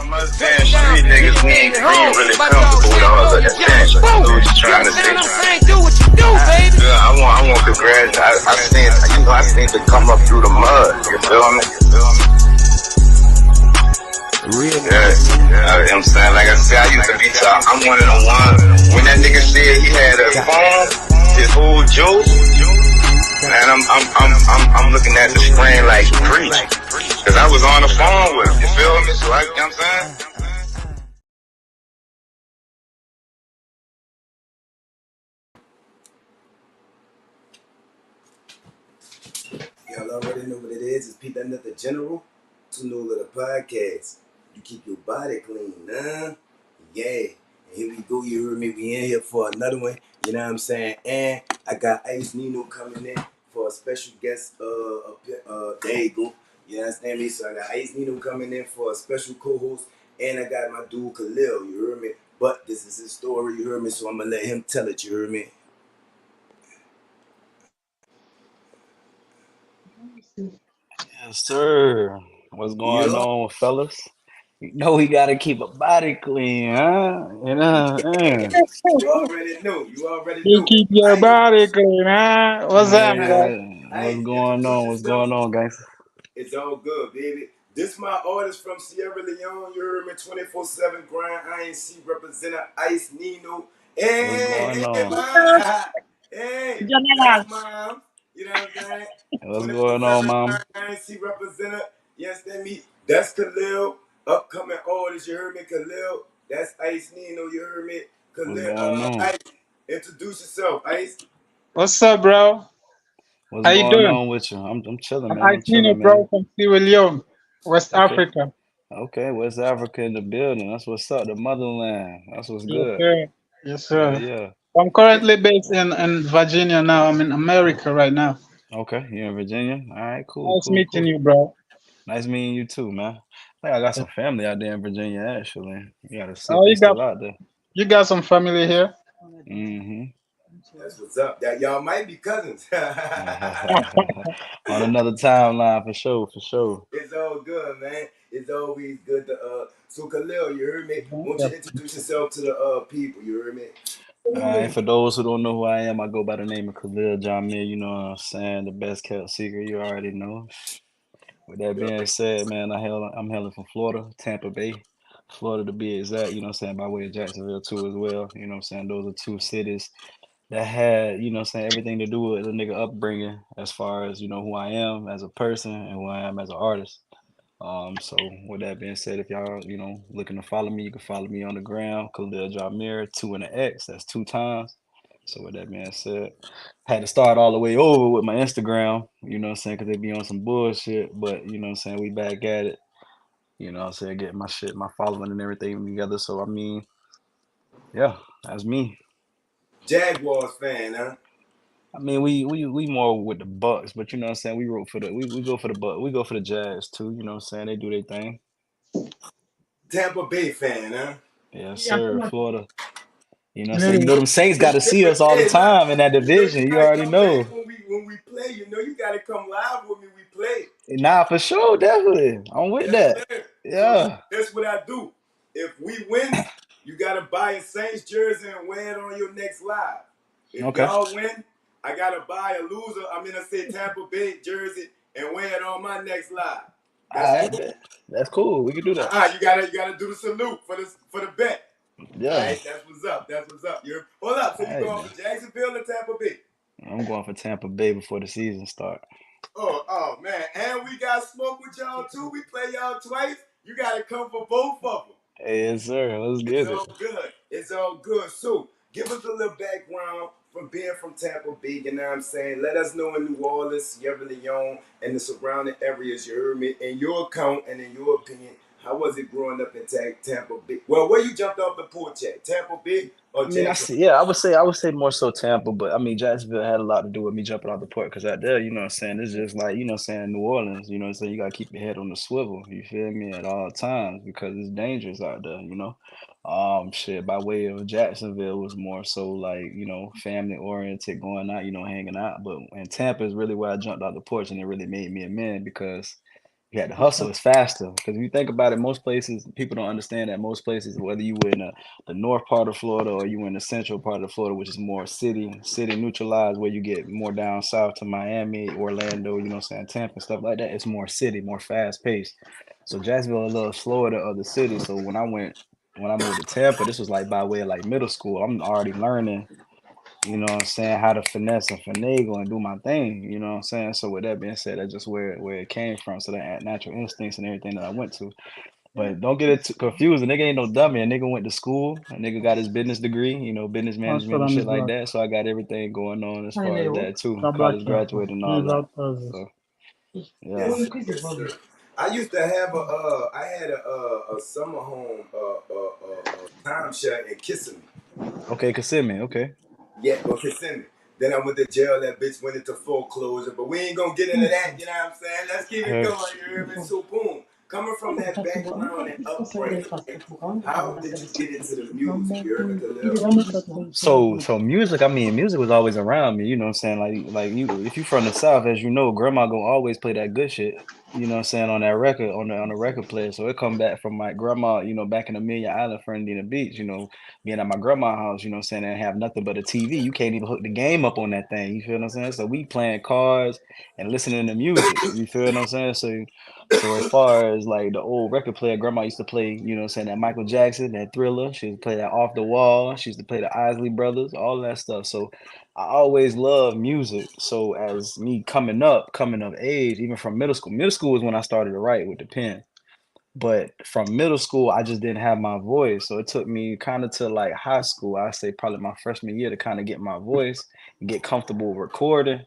I'm understand street niggas, we ain't really comfortable with all of that thing. I know what you're trying to say. Do what you do, baby. Yeah, I want congrats. I seen to come up through the mud. You feel me? Yeah. I'm saying, like I said, I used to be top. I'm one of the ones. When that nigga said he had a phone, his whole joke, man, I'm looking at the screen like preach. Cause I was on the phone with him. You feel me? So you know what I'm saying? Y'all already know what it is. It's P.NUT the General. Too new little podcast. You keep your body clean, huh? Yeah. And here we go. You heard me. We in here for another one. You know what I'm saying? And I got Ice Nino coming in for a special guest. There you go. You understand me? So I got Ice Nino coming in for a special co-host. And I got my dude KHALIL. You heard me? But this is his story. You heard me? So I'm going to let him tell it. You heard me? Yes, sir. What's going Yeah. on, fellas? You know we gotta keep a body clean, huh? You know, You already know. You already You know. keep your body clean, huh? What's up, yeah. bro? What's Ice, going introduce on? What's yourself. going on, guys? It's all good, baby. This my artist from Sierra Leone. You heard me 24/7 grind. INC representative Ice Nino. What's going Hey, on? mom. Hey, that's Jamal. mom. You know what I'm saying? What's going on, 24/7 mom? grind. INC representative. Yes, that me. That's KHALIL. Upcoming artist. You heard me, KHALIL. That's Ice Nino. You heard me, What's KHALIL. going on? Ice. Introduce yourself, Ice. What's up, bro? What's How you going doing? on with you? I'm chilling, I'm man. I'm Nino, chilling, bro, man. from Sierra Leone, West Okay, Africa. okay. West Africa in the building. That's what's up. The motherland. That's what's Yes, good. sir. Yes, Yeah, sir. yeah. I'm currently based in Virginia now. I'm in America right now. Okay, you in Virginia? All right, cool, Nice cool, meeting cool. you, bro. Nice meeting you too, man. I think I got some family out there in Virginia, actually. You gotta see if Oh, they still out there. you got some family here? Mm-hmm. That's what's up. That y'all might be cousins. On another timeline, for sure, for sure. It's all good, man. It's always good to so KHALIL, you heard me? Won't you introduce yourself to the people, you heard me? For those who don't know who I am, I go by the name of KHALIL JAMERE, you know what I'm saying? The best kept secret, you already know. With that You being already said, man, I'm hailing from Florida, Tampa Bay, Florida to be exact, you know what I'm saying, by way of Jacksonville too as well. You know what I'm saying? Those are two cities that had, you know what I'm saying, everything to do with the nigga upbringing as far as, you know, who I am as a person and who I am as an artist. So with that being said, if y'all, you know, looking to follow me, you can follow me on the ground, KHALIL JAMERE, 2 and an X, that's 2 times. So with that being said, had to start all the way over with my Instagram, you know what I'm saying, because they be on some bullshit, but you know what I'm saying, we back at it, you know what I'm saying, getting my shit, my following and everything together. So I mean, yeah, that's me. Jaguars fan, huh? I mean, we more with the Bucks, but you know what I'm saying, we root for we go for the Bucks, we go for the Jazz too, you know what I'm saying, they do their thing. Tampa Bay fan, huh? Yes, sir, Florida. You know what I'm saying? You Mm. know them Saints got It's to see different. us all the Hey, look, time in that you know division. you You gotta already come back know. when we play. You know you gotta come live with me. We play. Nah, for sure, definitely. I'm with Yes, that. sir. So look, Yeah. that's what I do. If we win, you gotta buy a Saints jersey and wear it on your next live. If Okay. y'all win, I gotta buy a loser. I say Tampa Bay jersey and wear it on my next live. All That's right, cool. bet. That's cool. We can do that. You gotta do the salute for the bet. All Yeah. right, that's what's up. That's what's up. You're hold up. So All you right, going now. for Jacksonville or Tampa Bay? I'm going for Tampa Bay before the season start. Oh man, and we got smoke with y'all too. We play y'all twice. You gotta come for both of them. Hey, yes, sir. Let's It's get it. all good. It's all good. So, give us a little background from being from Tampa Bay. You know what I'm saying? Let us know in New Orleans, Sierra Leone, and the surrounding areas. You heard me. In your account and in your opinion, how was it growing up in Tampa Bay? Well, where you jumped off the porch at? Tampa Bay or I mean, I Jacksonville? see. Yeah, I would say more so Tampa, but I mean, Jacksonville had a lot to do with me jumping off the port because out there, you know what I'm saying, it's just like, you know what I'm saying, New Orleans, you know what I'm saying, you got to keep your head on the swivel, you feel me, at all times because it's dangerous out there, you know. Shit, by way of Jacksonville was more so like, you know, family oriented, going out, you know, hanging out. But in Tampa is really where I jumped off the porch and it really made me a man because You had to hustle. It's faster because if you think about it, most places people don't understand that most places, whether you were in the north part of Florida or you were in the central part of Florida, which is more city neutralized, where you get more down south to Miami, Orlando, you know, what I'm saying, Tampa and stuff like that. It's more city, more fast paced. So Jacksonville is a little slower than other cities. So when I moved to Tampa, this was like by way of like middle school. I'm already learning, you know what I'm saying, how to finesse and finagle and do my thing, you know what I'm saying? So with that being said, that's just where it came from. So that natural instincts and everything that I went to. But don't get it too confused. A nigga ain't no dummy. A nigga went to school. A nigga got his business degree, you know, business management and Amsterdam shit is like black. that. So I got everything going on as far as that too. The black College here. graduate and all He's that. out as So yeah. Yes, sir. Yes, sir. I used to have I had a summer home, timeshare in Kissimmee. Okay, Kissimmee. Okay. Yeah, go Kissimmee. Then I went to jail. That bitch went into foreclosure, but we ain't gonna get into that. You know what I'm saying? Let's keep it Heard. going. You hear me? So boom, coming from that background and upbringing, right? How did you get into the music? You heard me, Khalil? So music, I mean, music was always around me, you know what I'm saying? Like you if you from the South, as you know, grandma gonna always play that good shit, you know what I'm saying, on that record, on the record player. So it come back from my grandma, you know, back in the Million Island Fernandina Beach, you know, being at my grandma's house, you know what I'm saying, and have nothing but a TV. You can't even hook the game up on that thing, you feel what I'm saying? So we playing cards and listening to music, you feel what I'm saying? So as far as like the old record player, grandma used to play, you know what I'm saying, that Michael Jackson, that Thriller. She used to play that Off the Wall. She used to play the Isley Brothers, all that stuff. So I always loved music. So as me coming of age, even from middle school was when I started to write with the pen. But from middle school, I just didn't have my voice. So it took me kind of to like high school, I say probably my freshman year to kind of get my voice and get comfortable recording.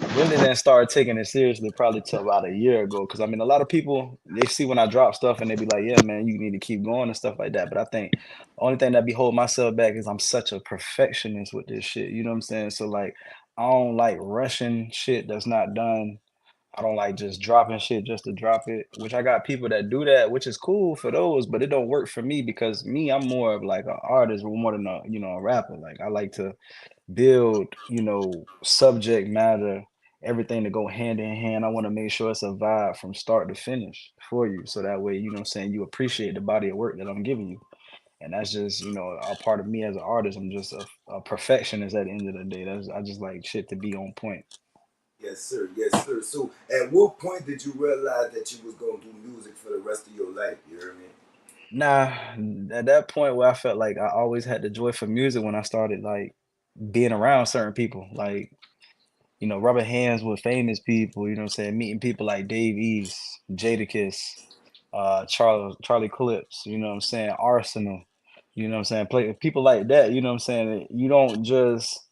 I really didn't start taking it seriously probably till about a year ago. Cause I mean, a lot of people they see when I drop stuff and they be like, "Yeah, man, you need to keep going and stuff like that." But I think the only thing that be holding myself back is I'm such a perfectionist with this shit. You know what I'm saying? So like, I don't like rushing shit that's not done. I don't like just dropping shit just to drop it. Which I got people that do that, which is cool for those, but it don't work for me because me, I'm more of like an artist more than a a rapper. Like I like to build, subject matter, everything to go hand in hand. I want to make sure it's a vibe from start to finish for you. So that way, you know what I'm saying, you appreciate the body of work that I'm giving you. And that's just, a part of me as an artist. I'm just a perfectionist at the end of the day. I just like shit to be on point. Yes, sir. Yes, sir. So, at what point did you realize that you was gonna do music for the rest of your life? You hear me? Nah, at that point where I felt like I always had the joy for music when I started like being around certain people. Like rubbing hands with famous people, you know what I'm saying? Meeting people like Dave East, Jadakiss, Charlie Clips, you know what I'm saying? Arsenal, you know what I'm saying? Play people like that, you know what I'm saying? You don't just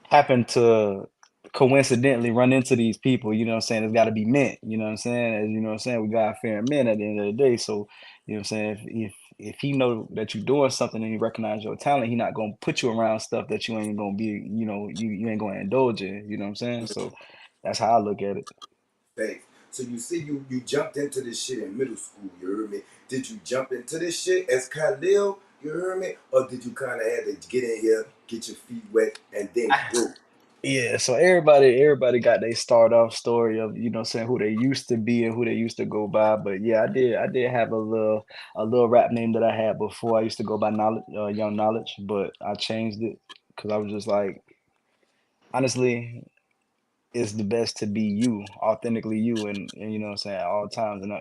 happen to coincidentally run into these people, you know what I'm saying? It's got to be meant, you know what I'm saying? As you know what I'm saying, we got fair men at the end of the day. So, you know what I'm saying? If he know that you're doing something and he recognize your talent, he not gonna put you around stuff that you ain't gonna be, you ain't gonna indulge in, you know what I'm saying? So that's how I look at it. Thanks. So you see, you jumped into this shit in middle school. You heard me? Did you jump into this shit as Khalil? You heard me? Or did you kind of have to get in here, get your feet wet, and then go? Yeah, so everybody got their start off story of, saying who they used to be and who they used to go by. But yeah, I did have a little rap name that I had before. I used to go by Knowledge, Young Knowledge, but I changed it because I was just like, honestly, it's the best to be you, authentically you, and you know what I'm saying, at all times in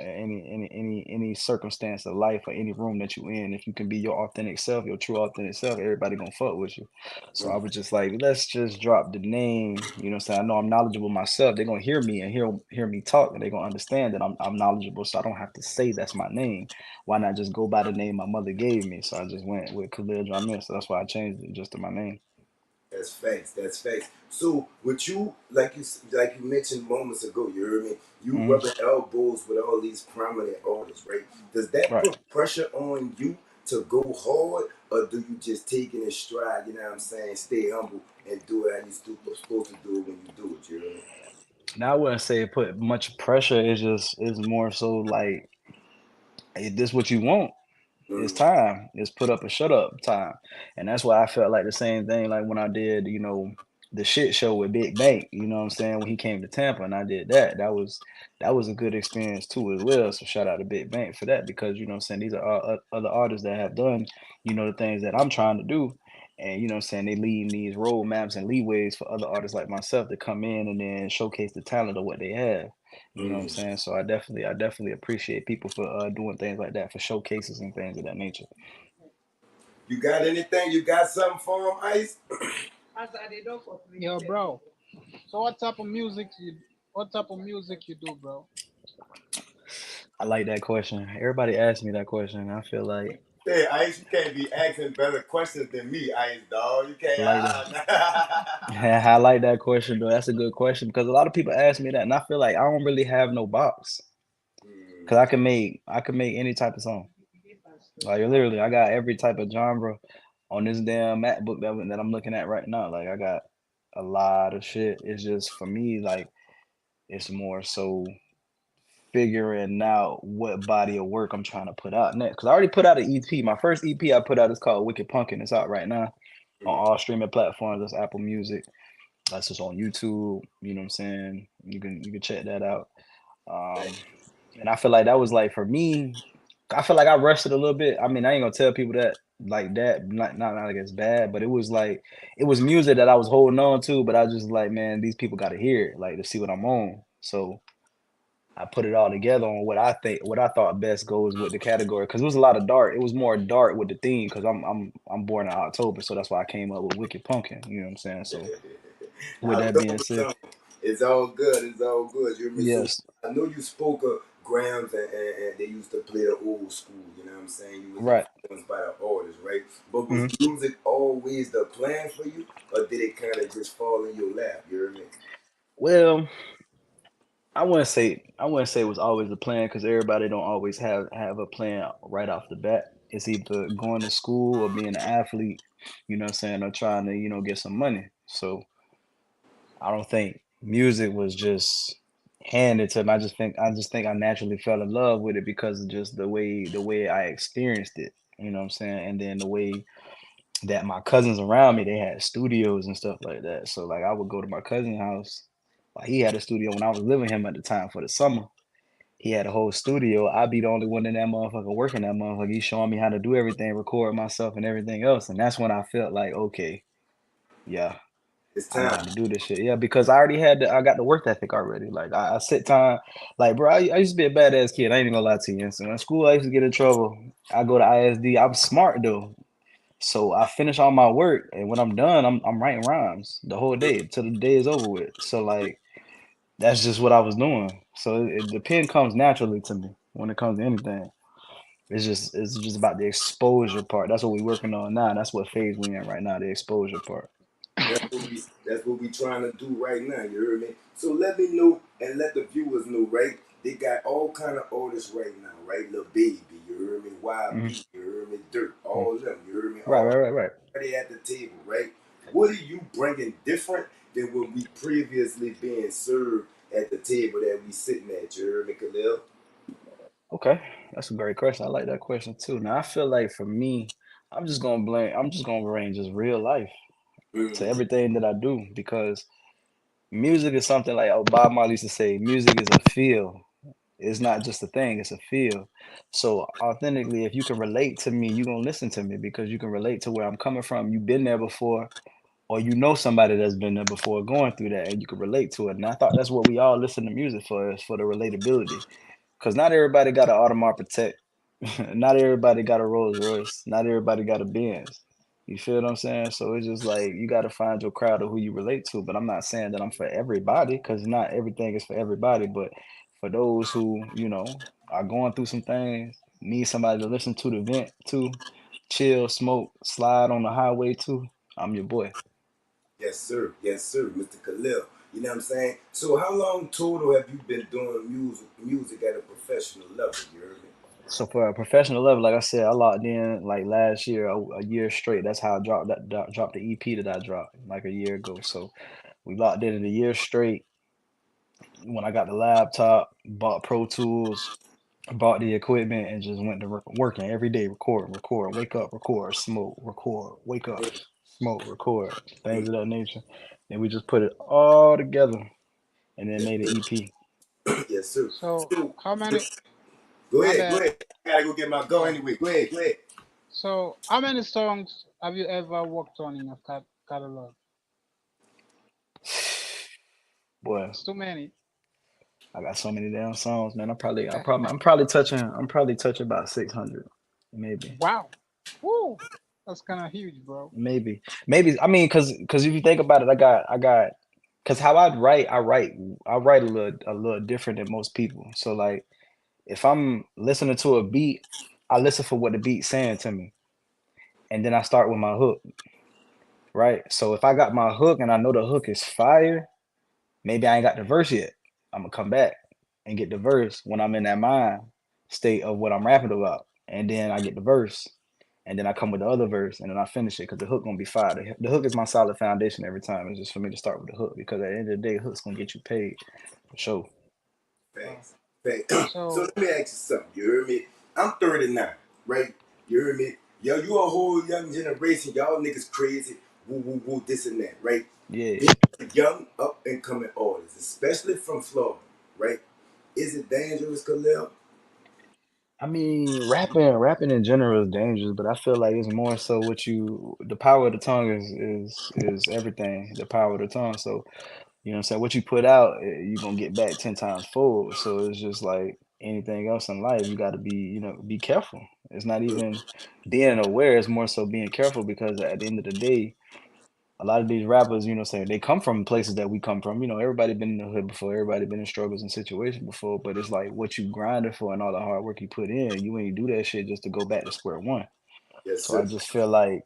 any circumstance of life or any room that you in. If you can be your authentic self, your true authentic self, everybody gonna fuck with you. So I was just like, let's just drop the name. You know what I'm saying? I know I'm knowledgeable myself. They're gonna hear me and hear me talk, and they're gonna understand that I'm knowledgeable. So I don't have to say that's my name. Why not just go by the name my mother gave me? So I just went with KHALIL JAMERE. So that's why I changed it just to my name. That's facts. That's facts. So, with you, like you mentioned moments ago, you heard me. You Hmm. rubbing elbows with all these prominent artists, right? Does that Right. put pressure on you to go hard, or do you just take it in stride? You know what I'm saying? Stay humble and do it how you're supposed to do it when you do it. You hear me? Now I wouldn't say it put much pressure. It's more so like, hey, this what you want. It's Mm, time. It's put up or shut up time. And that's why I felt like the same thing like when I did, the shit show with Big Bank, you know what I'm saying, when he came to Tampa and I did that. That was a good experience too as well. So shout out to Big Bank for that because you know what I'm saying these are all other artists that have done, the things that I'm trying to do. And you know what I'm saying, they leading these roadmaps and leeways for other artists like myself to come in and then showcase the talent of what they have. You know what I'm Mm. saying? So I definitely appreciate people for doing things like that, for showcases and things of that nature. You got anything? You got something for him, Ice? Yo, bro. So what type of music you do, bro? I like that question. Everybody asks me that question. I feel like Hey, Ice, you can't be asking better questions than me, Ice, dog. You can't. I like that. I like that question though. That's a good question because a lot of people ask me that, and I feel like I don't really have no box because I can make any type of song. Like literally, I got every type of genre on this damn MacBook that I'm looking at right now. Like I got a lot of shit. It's just for me, like it's more so figuring out what body of work I'm trying to put out next. Cause I already put out an EP. My first EP I put out is called Wicked Punkin'. It's out right now on Mm. all streaming platforms. That's Apple Music. That's just on YouTube. You know what I'm saying? You can check that out. Um, and I feel like that was like for me. I feel like I rushed it a little bit. I mean, I ain't gonna tell people that like that. Not like it's bad, but it was like it was music that I was holding on to. But I just like, man, these people got to hear it, like to see what I'm on. So I put it all together on what I thought best goes with the category because it was a lot of dark. It was more dark with the theme because I'm born in October, so that's why I came up with Wicked Pumpkin. You know what I'm saying? So with that being October said, song. It's all good. It's all good. You hear me? So yes, I know you spoke of Grams and they used to play the old school. You know what I'm saying? You was right. influenced by the artists, right? But was Mhm. music always the plan for you, or did it kind of just fall in your lap? You hear me? Well, I wouldn't say it was always a plan because everybody don't always have a plan right off the bat. It's either going to school or being an athlete. You know what I'm saying? Or trying to get some money. So I don't think music was just handed to me. I just think I naturally fell in love with it because of just the way I experienced it. You know what I'm saying? And then the way that my cousins around me, they had studios and stuff like that. So like I would go to my cousin's house. Like he had a studio when I was living with him at the time for the summer. He had a whole studio. I'd be the only one in that motherfucker working that motherfucker. He's showing me how to do everything, record myself and everything else. And that's when I felt like, okay, yeah, It's I know time. how to do this shit. Yeah, because I got the work ethic already. Like I sit time, like bro, I used to be a badass kid. I ain't even gonna lie to you. And so in school, I used to get in trouble. I go to ISD. I'm smart though, so I finish all my work, and when I'm done, I'm writing rhymes the whole day till the day is over with. So like that's just what I was doing. So the pen comes naturally to me when it comes to anything. It's just about the exposure part. That's what we're working on now. That's what phase we in right now. The exposure part. That's what we trying to do right now. You hear me? So let me know and let the viewers know, right? They got all kind of artists right now, right? Lil Baby, you hear me? Hmm. YB, you hear me? Dirt, all of them, you hear me? Right, All right, right, right. ready at the table, right? What are you bringing different than what we previously being served at the table that we sitting at? You hear me, Khalil? Okay, that's a great question. I like that question too. Now I feel like for me, I'm just gonna bring just real life to Mm-hmm. everything that I do because music is something like Bob Marley used to say, music is a feel. It's not just a thing, it's a feel. So authentically, if you can relate to me, you're gonna listen to me because you can relate to where I'm coming from. You've been there before, or you know somebody that's been there before going through that and you can relate to it. And I thought that's what we all listen to music for, is for the relatability. Because not everybody got an Audemars Protect. Not everybody got a Rolls Royce. Not everybody got a Benz. You feel what I'm saying? So it's just like you got to find your crowd of who you relate to. But I'm not saying that I'm for everybody because not everything is for everybody. But for those who, are going through some things, need somebody to listen to, the vent to, chill, smoke, slide on the highway to, I'm your boy. Yes, sir. Yes, sir, Mr. Khalil. You know what I'm saying? So how long total have you been doing music at a professional level? You heard me? So for a professional level, like I said, I locked in like last year, a year straight. That's how I dropped the EP that I dropped like a year ago. So we locked in a year straight. When I got the laptop, bought Pro Tools, bought the equipment, and just went to working every day, wake up, record, smoke, record, wake up, smoke, record, things of that nature. and we just put it all together and then made an EP. Yes, sir. So So, how many? go My ahead, go bad. ahead. I gotta go get my go anyway. Go ahead, go ahead. So how many songs have you ever worked on in your catalog? Boy, It's too many. I got so many damn songs, man. I'm probably touching about 600, maybe. Wow. Woo. That's kind of huge, bro. Maybe. I mean, cause if you think about it, cause how I write a little different than most people. So like, if I'm listening to a beat, I listen for what the beat's saying to me, and then I start with my hook, right? So if I got my hook and I know the hook is fire, maybe I ain't got the verse yet. I'm gonna come back and get the verse when I'm in that mind state of what I'm rapping about, and then I get the verse, and then I come with the other verse, and then I finish it because the hook gonna be fire. The hook is my solid foundation every time. It's just for me to start with the hook because at the end of the day, hook's gonna get you paid for sure. Wow. Thanks. Thanks. So So let me ask you something. You heard me? I'm 39, right? You heard me? Yo, you a whole young generation. Y'all niggas crazy. Woo, woo, woo, this and that, right? Yeah. Being a young, up and coming artist, especially from Florida, right? Is it dangerous, Khalil? I mean, rapping in general is dangerous, but I feel like it's more so the power of the tongue is everything. The power of the tongue. So you know what I'm saying? What you put out, you're gonna get back 10 times forward. So it's just like anything else in life, you gotta be careful. It's not even being aware, it's more so being careful because at the end of the day, a lot of these rappers, saying they come from places that we come from. Everybody been in the hood before, everybody been in struggles and situations before, but it's like what you grinding for and all the hard work you put in, you ain't do that shit just to go back to square one. Yes, So I sir. just feel like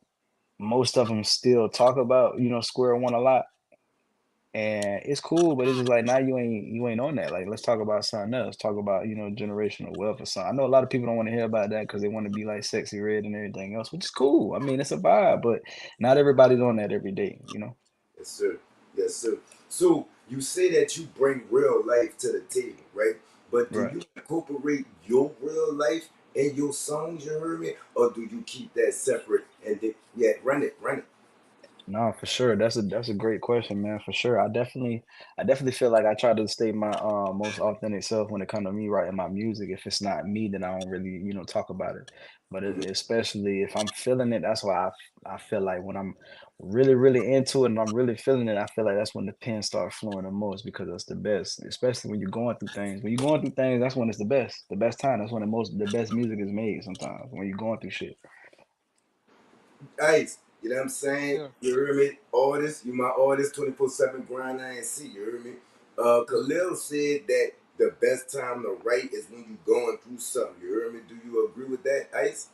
most of them still talk about, square one a lot, and it's cool, but it's just like now you ain't on that. Like let's talk about something else. Talk about generational wealth or something. I know a lot of people don't want to hear about that because they want to be like sexy red and everything else, which is cool. I mean, it's a vibe, but not everybody's on that every day. Yes, sir. Yes, sir. So you say that you bring real life to the table, right? But do Right. you incorporate your real life in your songs, you heard me? Or do you keep that separate and then, yeah, run it. No, for sure. That's a great question, man. For sure. I definitely feel like I try to stay my most authentic self when it comes to me writing my music. If it's not me, then I don't really, talk about it. But Mhm. especially if I'm feeling it, that's why I feel like when I'm really, really into it and I'm really feeling it, I feel like that's when the pen starts flowing the most because it's the best. Especially when you're going through things. When you're going through things, that's when it's the best. The best time. That's when the best music is made sometimes. When you're going through shit. Ice, you know what I'm saying? yeah, You heard me? Artist, you my artist, 24/7 grind INC, you heard me? yes, sir. Khalil said that the best time to write is when you going through something. You heard me? Do you agree with that, Ice?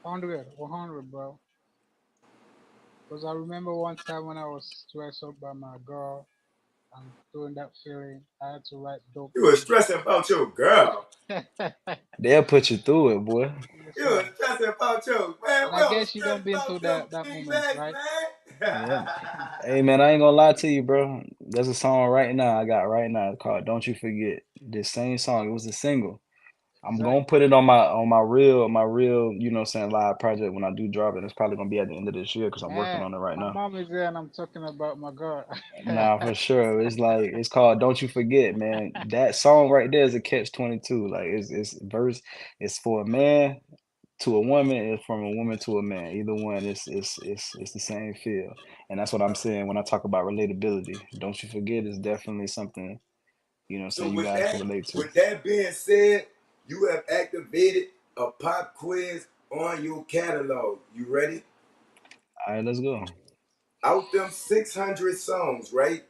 100, 100, bro. Because I remember one time when I was stressed out by my girl and doing that feeling, I had to write dope You were music. stressing about your girl. They'll put you through it, boy. Yes, You were sir. stressing about your man. And We I don't guess you stress don't been about through them that moment, females, right? man. Yeah. Hey man, I ain't gonna lie to you, bro. There's a song right now I got right now called "Don't You Forget." This same song. It was a single. I'm gonna Exactly. put it on my real, saying live project when I do drop it. It's probably gonna be at the end of this year because I'm working Man, on it right my now. mom is there and I'm talking about my girl. Nah, for sure. It's called "Don't You Forget," man. That song right there is a catch 22. Like it's verse. It's for a man to a woman, it's from a woman to a man. Either one, it's the same feel, and that's what I'm saying when I talk about relatability. Don't you forget, it's definitely something So saying you guys can relate to. with that being said, you have activated a pop quiz on your catalog. You ready? All right, let's go. Out them 600 songs, right?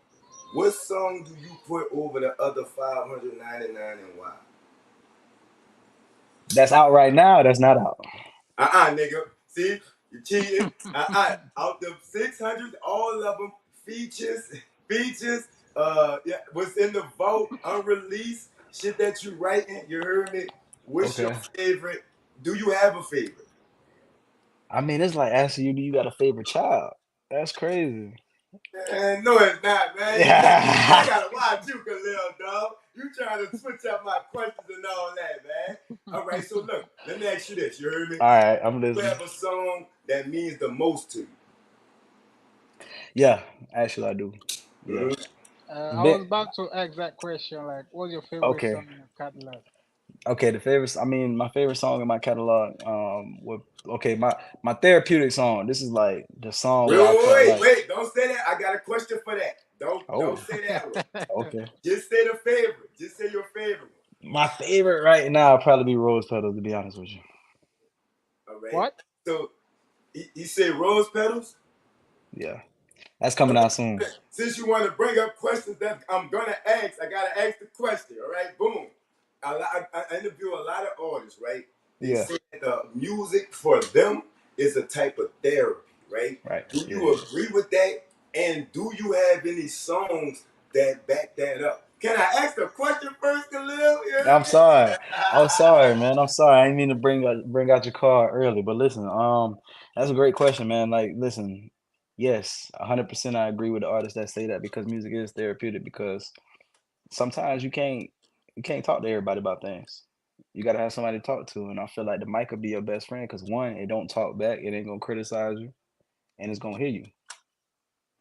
What song do you put over the other 599 and why? That's out right now. That's not out. Nigga. See, you cheating. Out them 600, all of them features. Yeah, what's in the vault, unreleased shit that you writing. You heard me. What's your Okay. favorite? Do you have a favorite? I mean, it's like asking you, do you got a favorite child? That's crazy. Man, no, it's not, man. I gotta watch you, Khalil, dog. You trying to switch up my questions and all that, man. All right, so look, let me ask you this. You heard me? All right, I'm You listening. have a song that means the most to you. Yeah, actually, I do. Yeah. I was about to ask that question. Like, what's your favorite Okay. song in your catalog? Okay, the favorite. I mean, my favorite song in my catalog. Okay, my therapeutic song. This is like the song Wait, where I wait, felt wait, like, wait. Don't say that. I got a question for that. Don't oh, say that one. okay. Just say the favorite. Just say your favorite My favorite right now would probably be Rose Petals. To be honest with you. one. All right. What? So he said rose petals. Yeah, that's coming out soon. Since you want to bring up questions that I'm gonna ask, I gotta ask the question. All right, boom. I interview a lot of artists, right? They Yeah. say the music for them is a type of therapy, right? Right. Do Yeah. you Yeah. agree with that? And do you have any songs that back that up? Can I ask a question first, Khalil? You hear I'm me? sorry. I'm sorry, man. I'm sorry. I didn't mean to bring out your car early, but listen, that's a great question, man. Like, listen, yes, 100% I agree with the artists that say that because music is therapeutic because sometimes you can't talk to everybody about things. You gotta have somebody to talk to, and I feel like the mic could be your best friend because one, it don't talk back, it ain't gonna criticize you, and it's gonna hear you.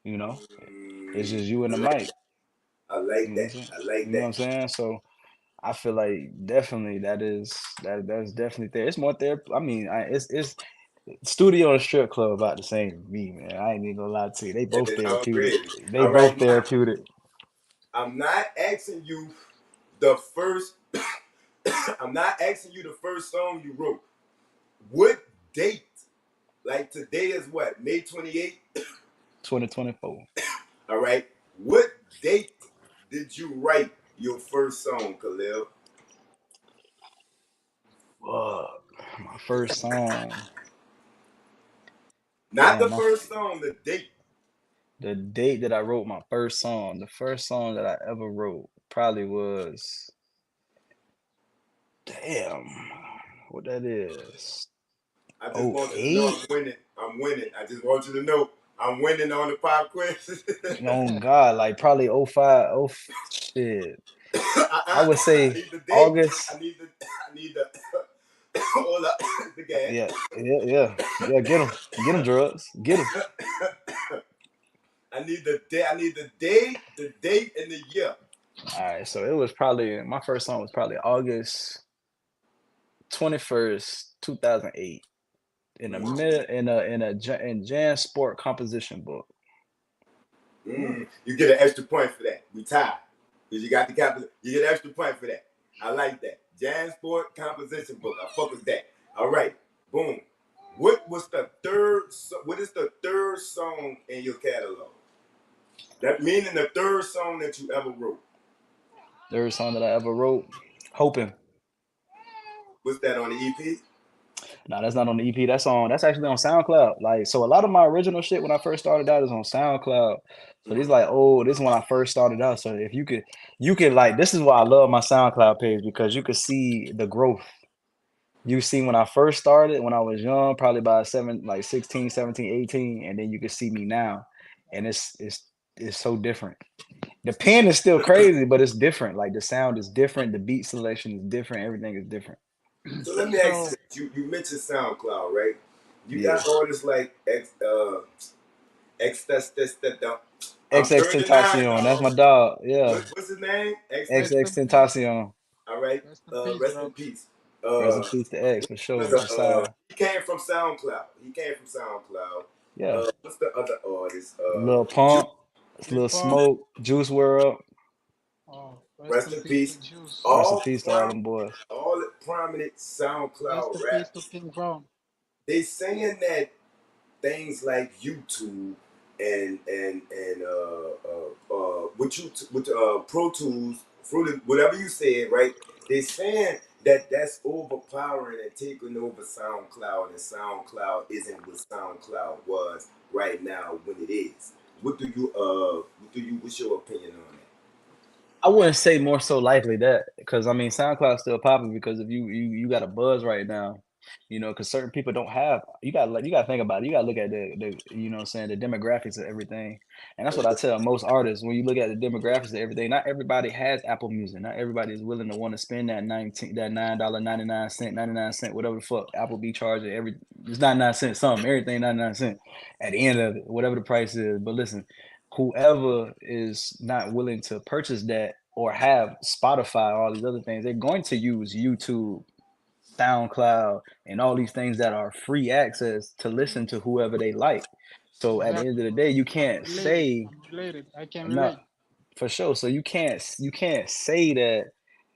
You know, it's just you and I the like mic. I like You know what I'm that. saying? I like You know what that. I'm saying? So I feel like definitely that's definitely there. It's more there. I mean, it's studio and strip club about the same to me, man. I ain't even gonna lie to you. They both therapeutic. Already. They All both right, now therapeutic. I'm not asking you the first. I'm not asking you the first song you wrote. What date? Like today is what? May 28th? 2024. All right. What date did you write your first song, Khalil? Fuck. My first song. Not the Damn, first song, the date. the date that I wrote my first song. The first song that I ever wrote probably was damn. What that is? I just Oh want you to know eight. I'm winning. I'm winning. I just want you to know I'm winning on the pop quiz. Oh God, like probably oh 05. Oh shit. I would I say need the date. August. I need the hold up the gas. Yeah, yeah, yeah, yeah. Get them drugs. Get them. I need the day. I need the date, and the year. All right, so it was probably my first song was probably August 21st, 2008, in a mid in Jan Sport composition book. You get an extra point for that. We tied because you got the capital. You get an extra point for that. I like that. Jan Sport composition book. I fuck with that. All right, boom. What was the third? What is the third song in your catalog? That meaning the third song that you ever wrote. Third song that I ever wrote, hoping. What's that on the EP? No, that's not on the EP. That's actually on SoundCloud. Like, so a lot of my original shit when I first started out is on SoundCloud. So these like, oh, this is when I first started out. So if you could like, this is why I love my SoundCloud page because you could see the growth. You see when I first started, when I was young, probably about 16, 17, 18, and then you can see me now. And it's so different. The pen is still crazy, but it's different. Like the sound is different, the beat selection is different, everything is different. So let me ask So you this. You mentioned SoundCloud, right? You Yeah. got artists like X I'm XX 39, Tentacion, that's dog. my dog. Yeah. What's his name? rest XX in peace. Tentacion. All right. Rest in peace, Rest in bro. peace. Rest in peace to X for What's sure. the, Josiah. he came from SoundCloud. Yeah. What's the other artist? Lil Pump, Lil Lil Pump. Smoke, Juice World. Oh, rest Rest in in peace to peace. Juice. Rest in All peace to all prominent, them boys. all prominent Rest SoundCloud in peace to rappers. King Von. They saying that things like YouTube and with Pro Tools, Fruity, whatever you said, right? They saying that that's overpowering and taking over SoundCloud, and SoundCloud isn't what SoundCloud was right now when it is. What's your opinion on that? I wouldn't say more so likely that because I mean SoundCloud's still popping because if you got a buzz right now, because certain people don't have you gotta think about it. You gotta look at the you know what I'm saying the demographics of everything. And that's what I tell most artists when you look at the demographics of everything, not everybody has Apple Music. Not everybody is willing to want to spend that $9.99, 99 cent, whatever the fuck Apple be charging it's 99 cents something, everything 99 cents at the end of it, whatever the price is. But listen, whoever is not willing to purchase that or have Spotify, all these other things, they're going to use YouTube, SoundCloud, and all these things that are free access to listen to whoever they like. So at the end of Exactly, the bro. day, you I'm can't related. say I'm related. I can no relate. for sure. So you can't say that,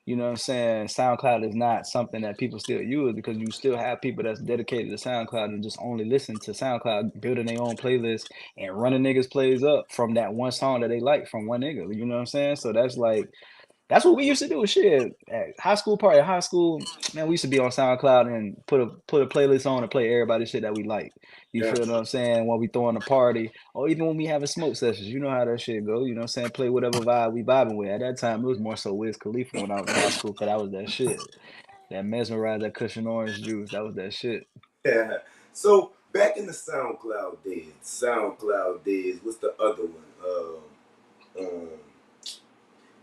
you know what I'm saying, SoundCloud is not something that people still use because you still have people that's dedicated to SoundCloud and just only listen to SoundCloud, building their own playlist and running niggas plays up from that one song that they like from one nigga. You know what I'm saying? So that's like that's what we used to do. Shit, at high school party, high school, man, we used to be on SoundCloud and put a playlist on and play everybody's shit that we like. You Yeah. feel what I'm saying? While we throwing a party, or even when we having smoke sessions, you know how that shit go. You know what I'm saying? Play whatever vibe we vibing with. At that time, it was more so Wiz Khalifa when I was in high school, cause that was that shit. That mesmerize, that cushion orange juice, that was that shit. Yeah. So back in the SoundCloud days, what's the other one? Um,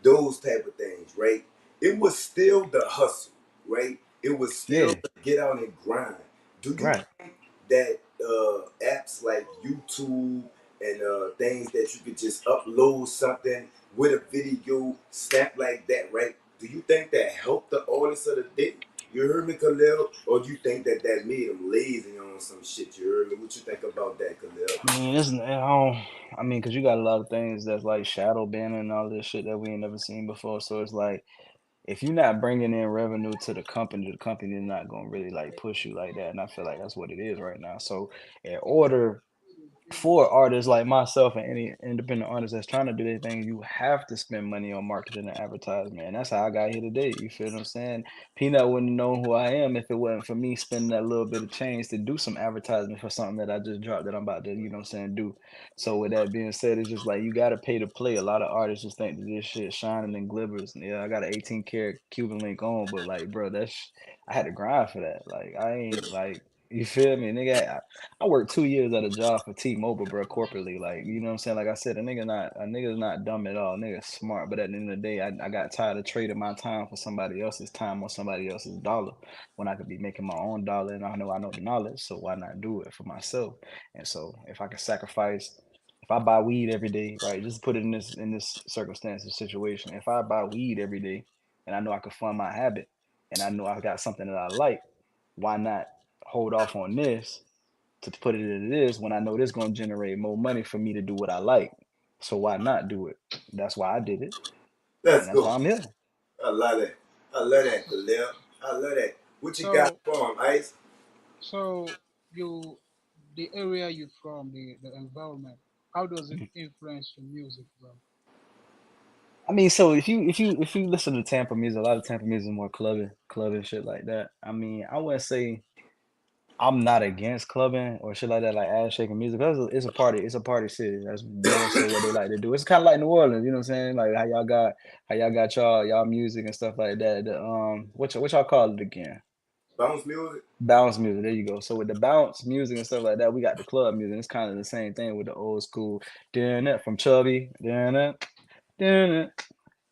those type of things, right? It was still the hustle, right? It was still Yeah, the get out and grind. Do you right. think that apps like YouTube and things that you could just upload something with a video, snap like that, right? Do you think that helped the artists of the day? You heard me, Khalil? Or do you think that that made them lazy on some shit? You heard me? What you think about that, Khalil? I mean, it's I don't. I mean, cause you got a lot of things that's like shadow banning and all this shit that we ain't never seen before. So it's like if you're not bringing in revenue to the company is not gonna really like push you like that. And I feel like that's what it is right now. So in order for artists like myself and any independent artist that's trying to do their thing, you have to spend money on marketing and advertisement. And that's how I got here today. You feel what I'm saying? Peanut wouldn't know who I am if it wasn't for me spending that little bit of change to do some advertisement for something that I just dropped that I'm about to, you know what I'm saying, do. So with that being said, it's just like you gotta pay to play. A lot of artists just think that this shit shining and glitters. And yeah, I got an 18 karat Cuban link on, but like, bro, I had to grind for that. Like I ain't like you feel me, nigga? I worked 2 years at a job for T-Mobile, bro, corporately. Like, you know what I'm saying? Like I said, a nigga's not dumb at all. Nigga's smart. But at the end of the day, I got tired of trading my time for somebody else's time or somebody else's dollar when I could be making my own dollar and I know the knowledge. So why not do it for myself? And so if I can sacrifice if I buy weed every day, right? Just put it in this circumstance or situation. If I buy weed every day and I know I can fund my habit and I know I got something that I like, why not hold off on this to put it in it is when I know this going to generate more money for me to do what I like. So why not do it? That's why I did it, Let's and that's go. why I'm here. I love that. I love that, Khalil. I love that. What you got So, for him, Ice? so you, the area you from, the environment, how does it influence your music, bro? I mean, so if you listen to Tampa music, a lot of Tampa music is more clubbing shit like that. I mean, I wouldn't say I'm not against clubbing or shit like that, like ass shaking music. Cause it's a party city. That's more so what they like to do. It's kind of like New Orleans, you know what I'm saying? Like how y'all got y'all music and stuff like that. What y'all call it again? Bounce music? Bounce music. There you go. So with the bounce music and stuff like that, we got the club music. It's kind of the same thing with the old school. Doing it from Chubby. Doing it. Doing it.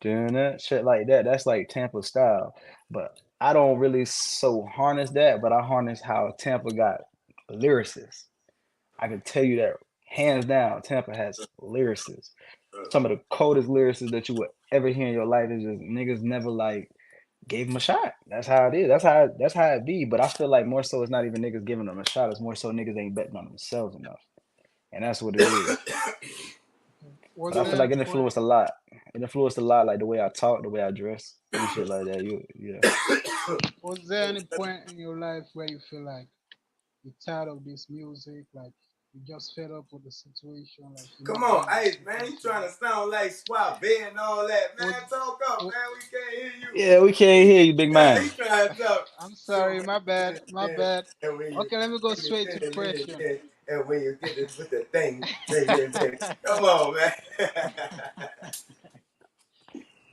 Doing it. Shit like that. That's like Tampa style. But I don't really so harness that, but I harness how Tampa got lyricists. I can tell you that hands down, Tampa has lyricists. Some of the coldest lyricists that you would ever hear in your life is just niggas never like gave him a shot. That's how it is. That's how it be. But I feel like more so it's not even niggas giving them a shot. It's more so niggas ain't betting on themselves enough. And that's what it is. Okay. But Was I there feel like any it point? influenced a lot. It influenced a lot, like the way I talk, the way I dress, and shit like that. Yeah. Was there any point in your life where you feel like you're tired of this music, like you just fed up with the situation, like you're Come not on, doing Ice, what you're man. You supposed to trying do? to sound like Suave and all that, Was, man. Talk up, wa- man. We can't hear you. Yeah, we can't hear you, big Yeah, man. he trying to talk. I'm So sorry, when my you bad, finish my this, bad. and when you Okay, let me go when you straight to the finish question. this, and when you get this with the thing, then come on, man.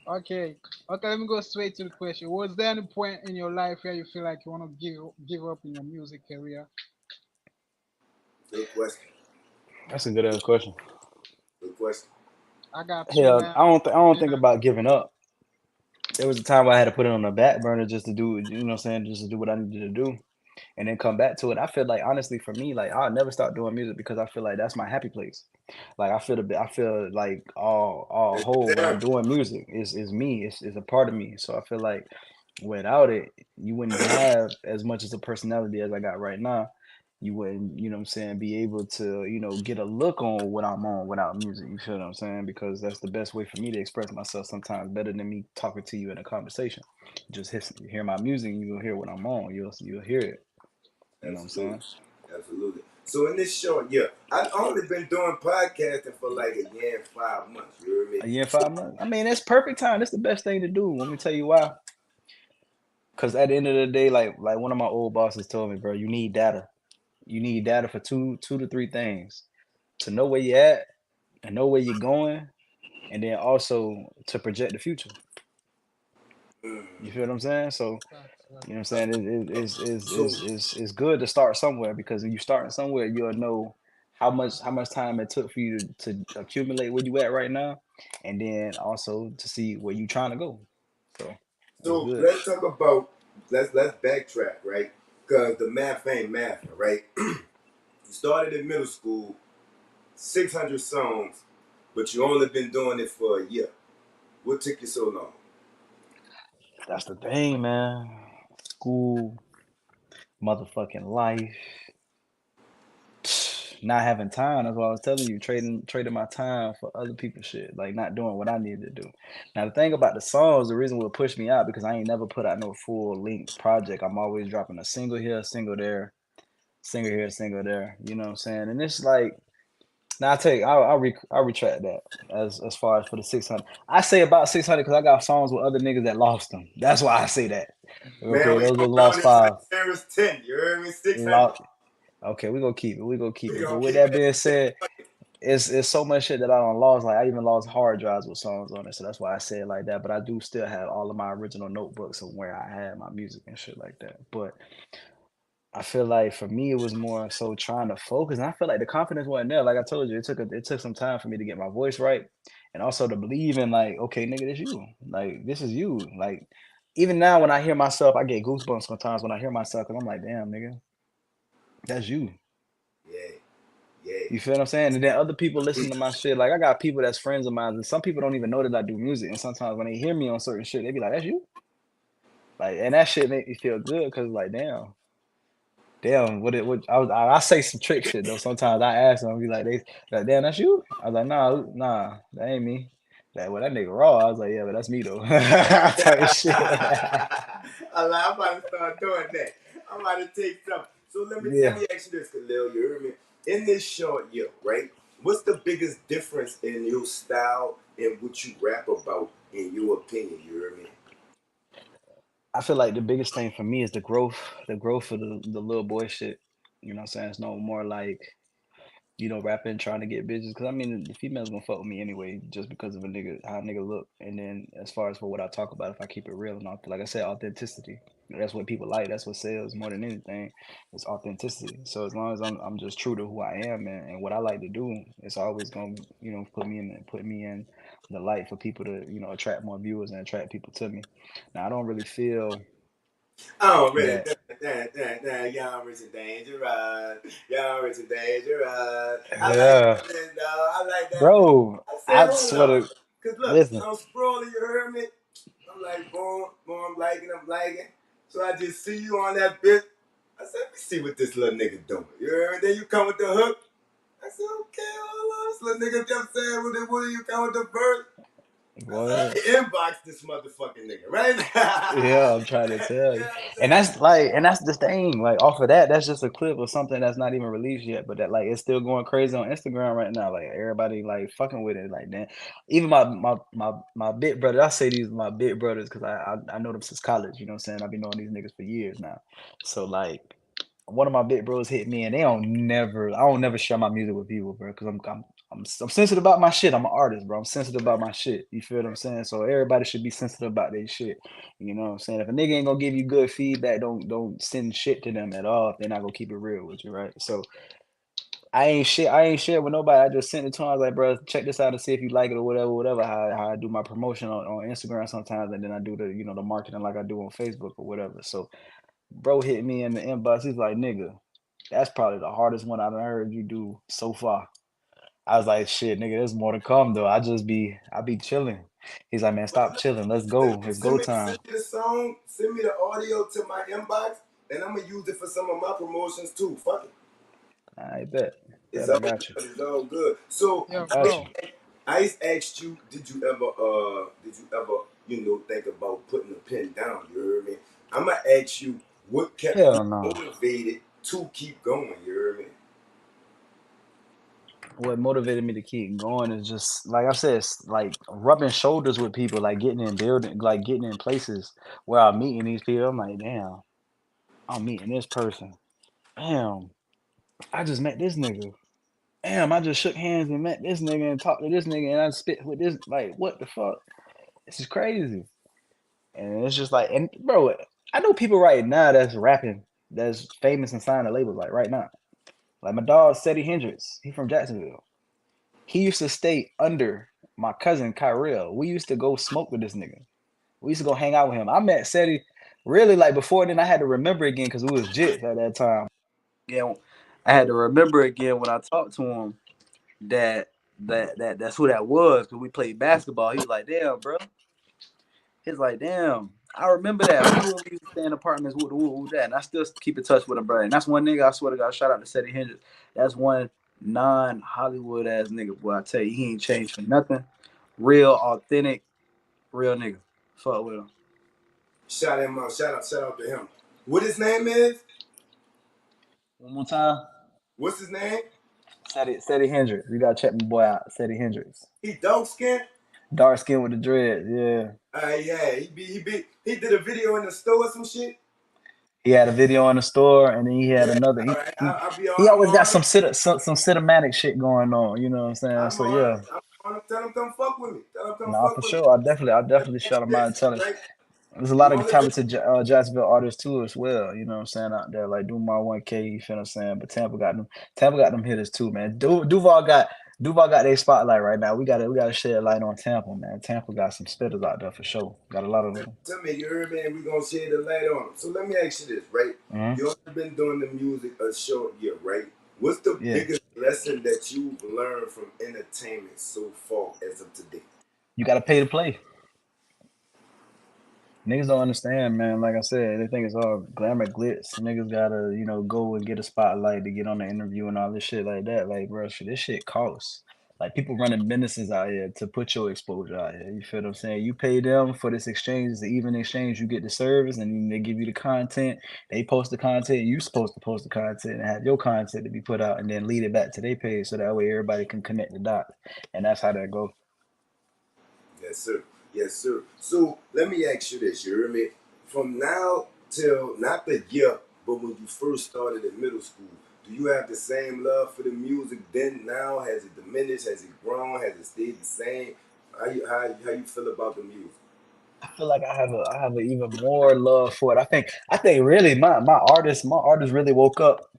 Okay, okay, let me go straight to the question. Was there any point in your life where you feel like you want to give up in your music career? Good question. That's a good ass question. Good question. I got two, Hell, man. I don't think about giving up. There was a time where I had to put it on the back burner just to do, you know what I'm saying, just to do what I needed to do. and then come back to it. I feel like honestly for me, like I'll never stop doing music because I feel like that's my happy place. Like I feel like all whole when I'm Damn. doing music is me. It's a part of me. So I feel like without it, you wouldn't have as much as a personality as I got right now. You wouldn't, you know what I'm saying, be able to, get a look on what I'm on without music. You feel what I'm saying? Because that's the best way for me to express myself sometimes better than me talking to you in a conversation. Just hear my music, and you'll hear what I'm on. You'll hear it. You know what I'm Absolutely. saying? Absolutely. So in this short year, I've only been doing podcasting for like a year and 5 months. You hear me? A year and 5 months. I mean, it's perfect time. That's the best thing to do. Let me tell you why. Because at the end of the day, like one of my old bosses told me, bro, you need data. You need data for two to three things: to know where you're at, and know where you're going, and then also to project the future. You feel what I'm saying? So Facts, you know what I'm facts. saying? So It's good to start somewhere because if you starting somewhere, you'll know how much time it took for you to accumulate where you at right now, and then also to see where you trying to go. So that's so good. let's talk about let's backtrack, right? Cause the math ain't math, right? You started in middle school, 600 songs, but you only been doing it for a year. What took you so long? That's the thing, man. School, motherfucking life, not having time. That's why I was telling you, trading my time for other people's shit, like not doing what I needed to do. Now the thing about the songs, the reason will push me out because I ain't never put out no full length project. I'm always dropping a single here, a single there, single here, single there. You know what I'm saying? And it's like, now I tell you, I'll retract that as far as for the 600. I say about 600 because I got songs with other niggas that lost them. That's why I say that. Man, Okay, we those gonna was round lost it to the files. nearest 10. You heard me? 600. Lost. Okay, we gonna keep it. We gonna keep We it. But gonna with keep that it being at said, it's so much shit that I don't lost. Like I even lost hard drives with songs on it, so that's why I say it like that. But I do still have all of my original notebooks of where I had my music and shit like that. But I feel like for me, it was more so trying to focus, and I feel like the confidence wasn't there. Like I told you, it took some time for me to get my voice right, and also to believe in like, okay, nigga, this you. Like this is you. Like even now, when I hear myself, I get goosebumps sometimes when I hear myself, because I'm like, damn, nigga, that's you. Yeah, yeah. You feel what I'm saying? And then other people listen to my shit. Like I got people that's friends of mine, and some people don't even know that I do music. And sometimes when they hear me on certain shit, they be like, "That's you." Like, and that shit make me feel good because like, damn, what I say some trick shit though. Sometimes I ask them, be like, like, damn, that's you. I was like, nah, that ain't me. That well, that nigga raw. I was like, yeah, but that's me though. Type shit. I'm about to start doing that. I'm about to take some. So let Yeah. me ask you this, Khalil. You heard me? In this short year, right? What's the biggest difference in your style and what you rap about, in your opinion? You heard me? I feel like the biggest thing for me is the growth of the little boy shit. You know what I'm saying? It's no more like rapping, trying to get bitches. Cause I mean, the females gonna fuck with me anyway, just because of how a nigga look. And then as far as for what I talk about, if I keep it real and like I said, authenticity. That's what people like. That's what sells more than anything. It's authenticity. So as long as I'm just true to who I am and what I like to do, it's always gonna put me in the light for people to attract more viewers and attract people to me. Now I don't really feel Oh, really? that. Young, rich, and dangerous. Young, rich, and dangerous. I like Yeah, that, dog. I like that. bro. I said, I hold swear up. to Because look, listen. I'm scrolling, you heard me? I'm like, boom, boom, I'm liking. So I just see you on that bit. I said, let me see what this little nigga doing. You heard me? Then you come with the hook. I said, okay, hold on. This little nigga kept saying, what do you come with the verse? I said, let What? me inbox this motherfucking nigga right now. Yeah, I'm trying to tell You you. know what I'm And saying? that's the thing. Like off of that, that's just a clip of something that's not even released yet, but that like it's still going crazy on Instagram right now. Like everybody like fucking with it. Like then even my big brother, I say these my big brothers because I know them since college, you know what I'm saying? I've been knowing these niggas for years now. So like one of my big bros hit me and I don't never share my music with people, bro, because I'm sensitive about my shit. I'm an artist, bro. I'm sensitive about my shit. You feel what I'm saying? So everybody should be sensitive about their shit. You know what I'm saying? If a nigga ain't gonna give you good feedback, don't send shit to them at all if they're not gonna keep it real with you, right? So I ain't share with nobody. I just sent it to him. I was like, bro, check this out and see if you like it or whatever, whatever. How I do my promotion on Instagram sometimes, and then I do the marketing like I do on Facebook or whatever. So Bro hit me in the inbox. He's like, nigga, that's probably the hardest one I've heard you do so far. I was like, shit, nigga, there's more to come though. I be chilling. He's like, man, stop chilling. Let's go. It's go Send time. me the song, send me the audio to my inbox, and I'm gonna use it for some of my promotions too. Fuck it. I bet. It's Bet I all got you. good. It's all good. So I Yo, got you. bro. I asked you, did you ever, think about putting a pen down? You heard me? I'm gonna ask you, what kept you Hell no. motivated to keep going? You heard me? What motivated me to keep going is just like I said, it's like rubbing shoulders with people, like getting in building, like getting in places where I'm meeting these people. I'm like, damn, I'm meeting this person. Damn, I just met this nigga. Damn, I just shook hands and met this nigga and talked to this nigga and I spit with this. Like, what the fuck? This is crazy. And it's just like, and bro, I know people right now that's rapping, that's famous and signed to labels, like right now. Like my dog, Seti Hendrix, he from Jacksonville. He used to stay under my cousin KHALIL. We used to go smoke with this nigga. We used to go hang out with him. I met Seti really like before then. I had to remember again because we was jits at that time. Yeah, I had to remember again when I talked to him that that's who that was because we played basketball. He was like, "Damn, bro." He's like, "Damn, I remember that. Remember when we used to stay in apartments with that?" And I still keep in touch with him, bro. And that's one nigga I swear to God. Shout out to Seti Hendrix. That's one non-Hollywood ass nigga. Boy, I tell you, he ain't changed for nothing. Real, authentic, real nigga. Fuck with him. Shout him out. Shout out to him. What his name is? One more time. What's his name? Seti Hendrix. You gotta check my boy out. Seti Hendrix. He dark skin. Dark skin with the dreads. Yeah. Yeah. He did a video in the store or some shit. He had a video in the store, and then he had Yeah. another. All right. I'll be He on. I'm always got on him. some cinematic shit going on. You know what I'm saying? I'm So on him. yeah, I'm on him. Tell him come fuck with me. Tell him come nah, fuck for with me. sure. I Let me definitely ask shout him you out this, and tell him. right? There's a You lot of only live. talented Jacksonville artists too as well. You know what I'm saying out there like Duval 1K. You feel what I'm saying? But Tampa got them. Tampa got them hitters too, man. Duval got their spotlight right now. We gotta shed light on Tampa, man. Tampa got some spitters out there for sure. Got a lot of them. Tell me, you heard me, and we're gonna shed the light on him. So let me ask you this, right? Hmm. You only been doing the music a short year, right? What's the Yeah, biggest lesson that you've learned from entertainment so far as of today? you gotta pay to play. Niggas don't understand, man. Like I said, they think it's all glamour glitz. Niggas gotta, go and get a spotlight to get on the interview and all this shit like that. Like, bro, this shit costs. Like, people running businesses out here to put your exposure out here. You feel what I'm saying? You pay them for this exchange, it's an even exchange. You get the service, and then they give you the content. They post the content. You supposed to post the content and have your content to be put out, and then lead it back to their page so that way everybody can connect the dots. And that's how that goes. Yes, sir. Yes, sir. So let me ask you this, you hear me? From now till not the year, but when you first started in middle school, do you have the same love for the music then now? Has it diminished? Has it grown? Has it stayed the same? How you feel about the music? I feel like I have even more love for it. I think really my artist really woke up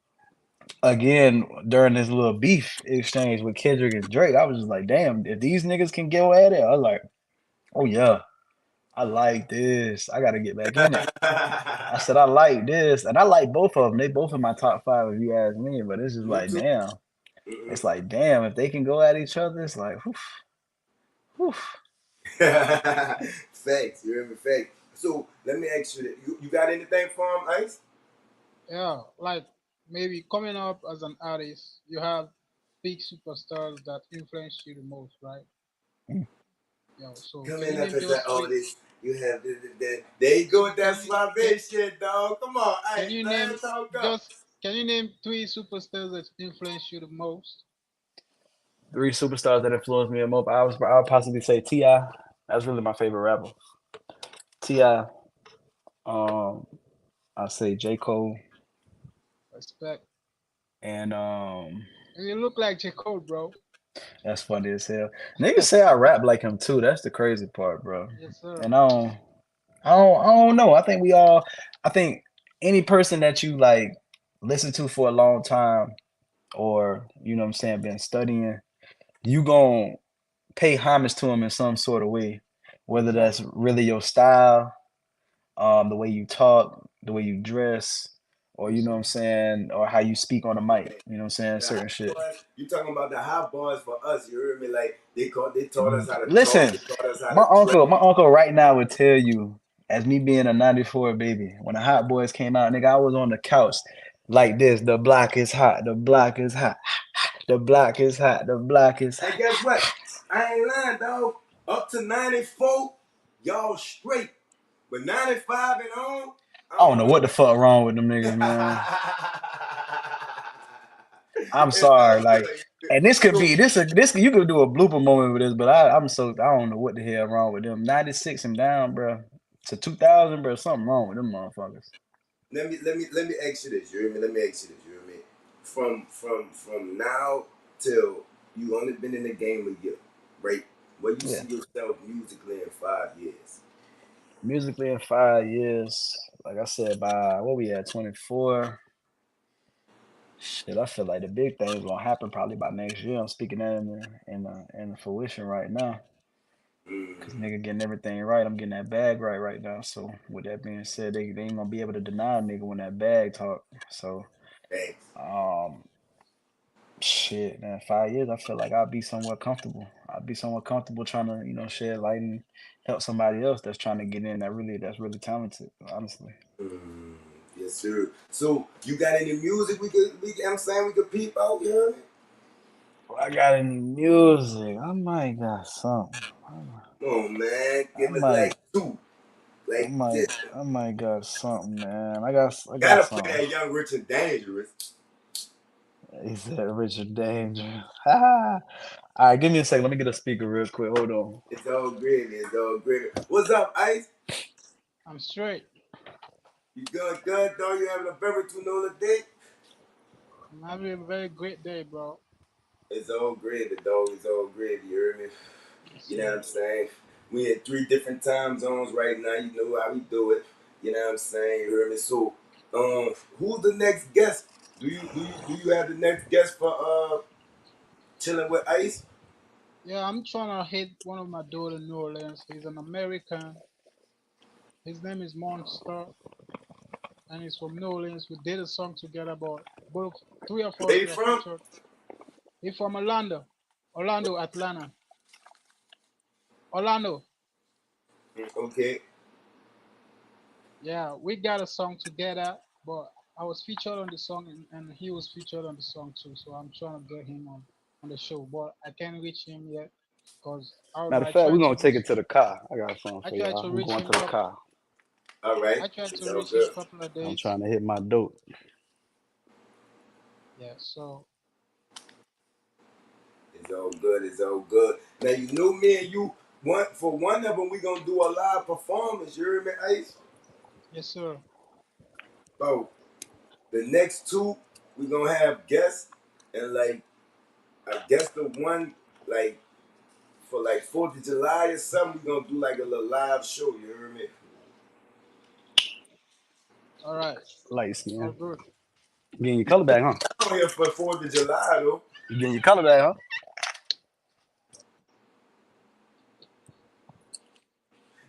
again during this little beef exchange with Kendrick and Drake. I was just like, damn, if these niggas can go at it, I was like, oh yeah, I like this. I gotta get back in it. I said I like this, and I like both of them. They both in my top five if you ask me. But it's just Me like, too. damn. Mm-hmm. It's like, damn, if they can go at each other, it's like, whew, whew. Facts, you hear me? Facts. So let me ask you that. You got anything for him, Ice? Yeah, like maybe coming up as an artist, you have big superstars that influence you the most, right? Yeah. So Come can in you up name as those that three? artist. You have the there you go with Can that you can, suave shit, dog. Come on, can Ice. you Let name him talk up. just can you name three superstars that influence you the most? Three superstars that influenced me the most. I would possibly say Ti. That's really my favorite rapper. Ti. Um, I say J. Cole Respect. and And you look like J. Cole, bro. that's funny as hell. Niggas say I rap like him too. That's the crazy part, bro. Yes, sir. And I don't know. I think any person that you like listen to for a long time or you know what I'm saying, been studying, you gon' pay homage to him in some sort of way. Whether that's Exactly. really your style, the way you talk, the way you dress, or you Yes, know what I'm sir. saying, or how you speak on the mic. You know what I'm saying? The Certain hot shit. bars, you talking about the hot bars for us? You heard me? Like they taught us how to talk. Listen, They taught us how to dress. my uncle right now would tell you, as me being a '94 baby, when the Hot Boys came out, nigga, I was on the couch like this. The block is hot. The block is hot. The block is hot. The block is And hot. guess what? I ain't lying, dog. Up to 94, y'all straight. But 95 and on, I I don't don't know know. what the fuck wrong with them niggas, man. I'm It's all sorry, like, good. and this could So be this you could do a blooper moment with this, but I don't know what the hell wrong with them. 96 and down, bro, to 2000, bro. Something wrong with them motherfuckers. let me ask you this. You hear me? Let me ask you this. You hear me? From now till you only been in the game a year, right? Where you Yeah, see yourself musically in 5 years? musically in 5 years, like I said, by what we at 24. Shit, I feel like the big thing's gonna happen probably by next year. I'm speaking that in the fruition right now. Cause Mm, nigga getting everything right. I'm getting that bag right now. So with that being said, they ain't gonna be able to deny a nigga when that bag talk. So thanks. um shit, man, 5 years I feel like I'll be somewhat comfortable. I'll be somewhat comfortable trying to, shed light and help somebody else that's trying to get in that's really talented, honestly. Mm, yes, sir. So you got any music I'm saying we could peep out, you heard me? I got any music. I might got something. Come on, man. I Give us might like two. I Like might this. I might got something, man. I got Gotta play something. that Young Rich and Dangerous. He said Richard Danger. All right, give me a second. Let me get a speaker real quick. Hold on. It's all gravy. It's all gravy. What's up, Ice? I'm straight. You good, good, dog? You having a very tune day? I'm having a very great day, bro. It's all gravy, dog. It's all gravy. You heard me? Yes, You know what sir. I'm saying? We in 3 different time zones right now. You know how we do it. You know what I'm saying? You heard me? So, who's the next guest? Do you have the next guest for chilling with Ice? Yeah, I'm trying to hit one of my dude in New Orleans. He's an American. His name is Monster, and he's from New Orleans. We did a song together, but both three of Where us you were from? featured. He's from Orlando, Atlanta, Orlando. Okay. Yeah, we got a song together, but I was featured on the song, and he was featured on the song too. So I'm trying to get him on the show, but I can't reach him yet because I don't know. Matter of fact, we're gonna take it to the car. I got something I for tried y'all. to I'm reach going him to the couple. car. All right. I tried It's to all reach him good. couple of I'm days. trying to hit my dope. Yeah, so It's all good. It's all good. Now you know me and you. One of them, we gonna do a live performance. You hear me, Ice? yes, sir. Oh, the next two, we gonna have guests, and like I guess the one like for like 4th of July or something, we gonna do like a little live show. You hear me? All right, Light all skin. good. You getting your color back, huh? I'm on here for 4th of July though. You getting your color back, huh?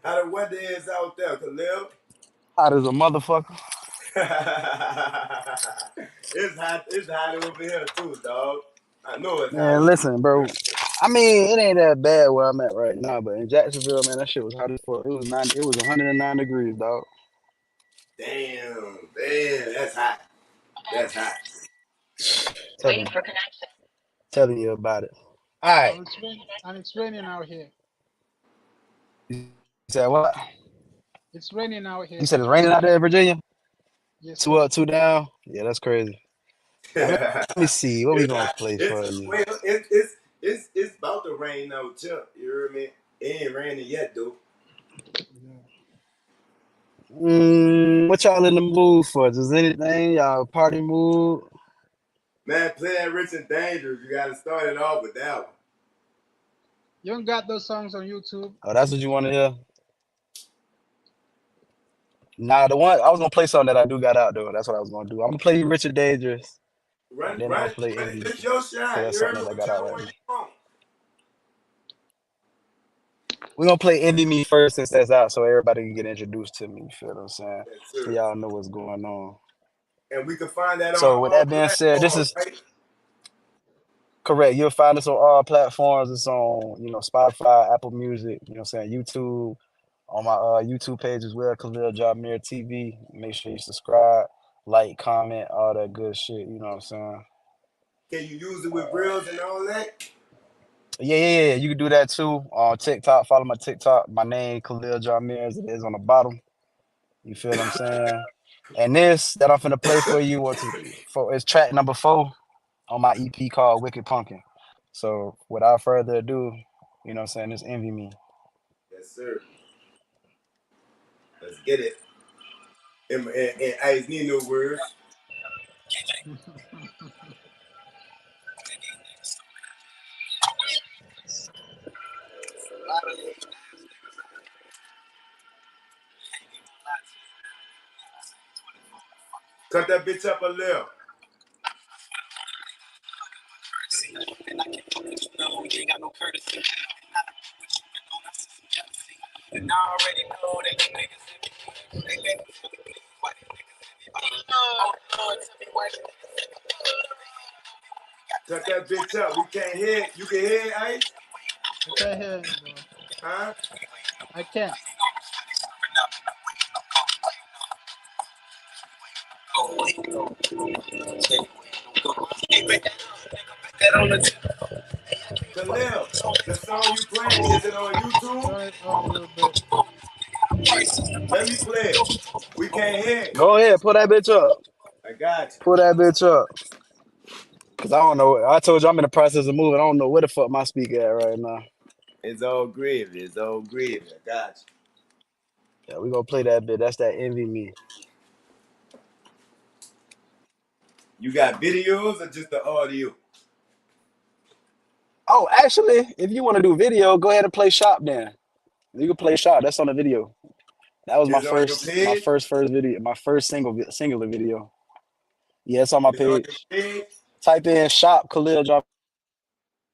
How the weather is out there, Khalil? Hot as a motherfucker. It's hot. It's hot over here too, dog. I know it's hot Man, over listen, bro. here. I mean, it ain't that bad where I'm at right now, but in Jacksonville, man, that shit was hot as fuck. It was 109 degrees, dog. Damn, that's hot. That's hot. Telling, telling you about it. All right. And it's raining out here. You said what? It's raining out You here. said it's raining out there in Virginia? Yes, Two sir. up, two down? Yeah, that's crazy. Let me see. What we It's gonna hot. play It's for you? well, it's about to rain out here. You hear me? It ain't raining yet though. Yeah. What y'all in the mood for? Does anything? Y'all party mood? Man, play that Rich and Dangerous. You gotta start it off with that one. You don't got those songs on YouTube? Oh, that's what you want to hear? Nah, the one I was gonna play something that I do got out though. That's what I was gonna do. I'm gonna play you Richard Dangerous, and then I'm gonna play This MVP. your So shot. that's You heard something me? that I got out Whichever right one now. you want. We're gonna play Envy Me first since that's out, so everybody can get introduced to me. You feel what I'm saying? Yes, So sir. y'all know what's going on. And we can find that on So with all that being said, this platforms, is right? correct. You'll find us on all platforms. It's on, Spotify, Apple Music, YouTube, on my YouTube page as well, KHALIL JAMERE TV. Make sure you subscribe, like, comment, all that good shit. You know what I'm saying? Can you use it with reels and all that? Yeah. You can do that too. On TikTok, follow my TikTok. My name, KHALIL JAMERE, as it is on the bottom. You feel what I'm saying? And this that I'm finna play for you is track number 4 on my EP called Wicked Pumpkin. So without further ado, you know what I'm saying, just envy me. Yes, sir. Let's get it. And I just need no words. Cut that bitch up a little. And I already know that you niggas they let me what oh Lord, tell me why Cut that bitch up. We can't hear it. You can hear it, Ice? I can't hear you, bro. Huh? I can't. Khalil, the song you playing, is it on YouTube? Turn it up a little bit. Let me play it. We can't hear it. Go ahead, pull that bitch up. I got you. Pull that bitch up. Cause I don't know. I told you I'm in the process of moving. I don't know where the fuck my speaker at right now. It's all gravy. It's all gravy. I got you. Yeah, we gonna play that bit. That's that envy me. You got videos or just the audio? Oh, actually, if you want to do video, go ahead and play shop then. You can play shop. That's on the video. That was my Is it on your first, my page? first video, my first singular video. Yeah, it's on my Is it on your page. page? Type in shop KHALIL drop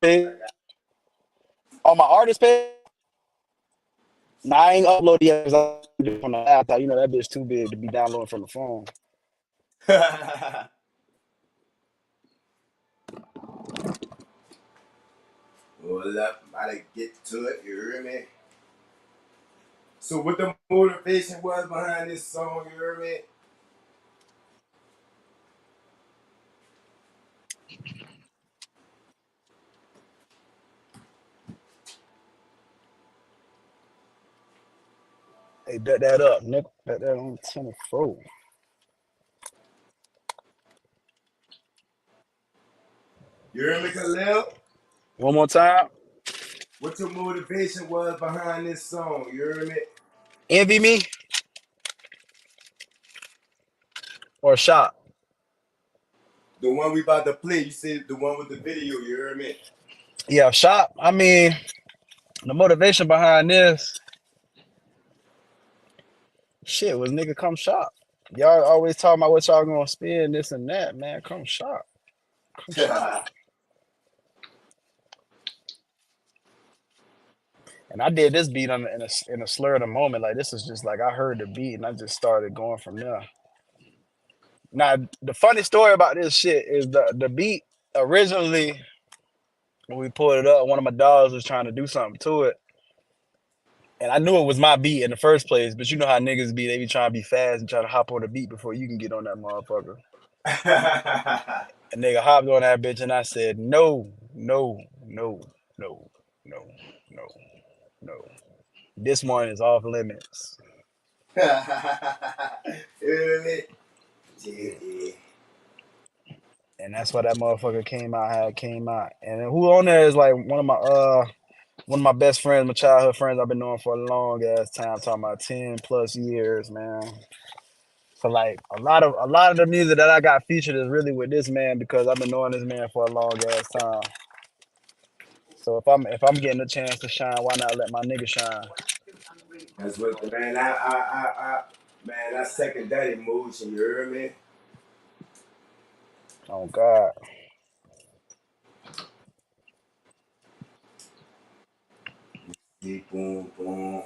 I page on my artist page. Nah, I ain't uploaded yet because I do it from the laptop. You know that bitch too big to be downloading from the phone. got Hold up. About to get to it. You hear me? So what the motivation was behind this song, you hear me? Hey, bet that up, nigga. Bet that on 24. You hear me, Khalil? One more time. What your motivation was behind this song, you hear me? Envy me or shop? The one we about to play, you said the one with the video, you hear me? Yeah, shop. I mean, the motivation behind this shit was nigga come shop. Y'all always talking about what y'all gonna spend, this and that, man. Come shop. Come shop. And I did this beat in a slur of the moment. Like this is just like I heard the beat and I just started going from there. Now the funny story about this shit is the beat originally when we pulled it up, one of my dogs was trying to do something to it. And I knew it was my beat in the first place, but you know how niggas be, they be trying to be fast and try to hop on the beat before you can get on that motherfucker. A nigga hopped on that bitch and I said, no, no, no, no, no, no, no. This one is off limits. You hear me? Yeah. Yeah. And that's why that motherfucker came out how it came out. And then who on there is like one of my best friends, my childhood friends I've been knowing for a long ass time, talking about 10 plus years, man. So like a lot of the music that I got featured is really with this man because I've been knowing this man for a long ass time. So if I'm getting a chance to shine, why not let my nigga shine? That's what, man, man, I second that emotion, you hear me? Oh God. Keep boom, boom.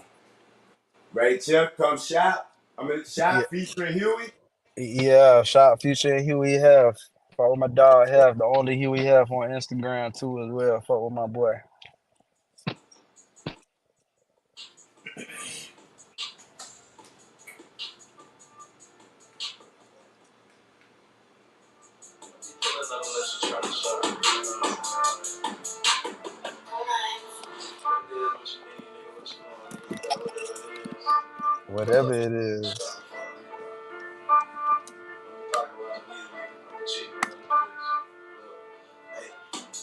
Right, Chip? Come shop. I'm in Yeah, shop featuring Huey. yeah. Shout Future and Huey have. Fuck with my dog have the only Huey have on Instagram too as well. Fuck with my boy. Whatever it is.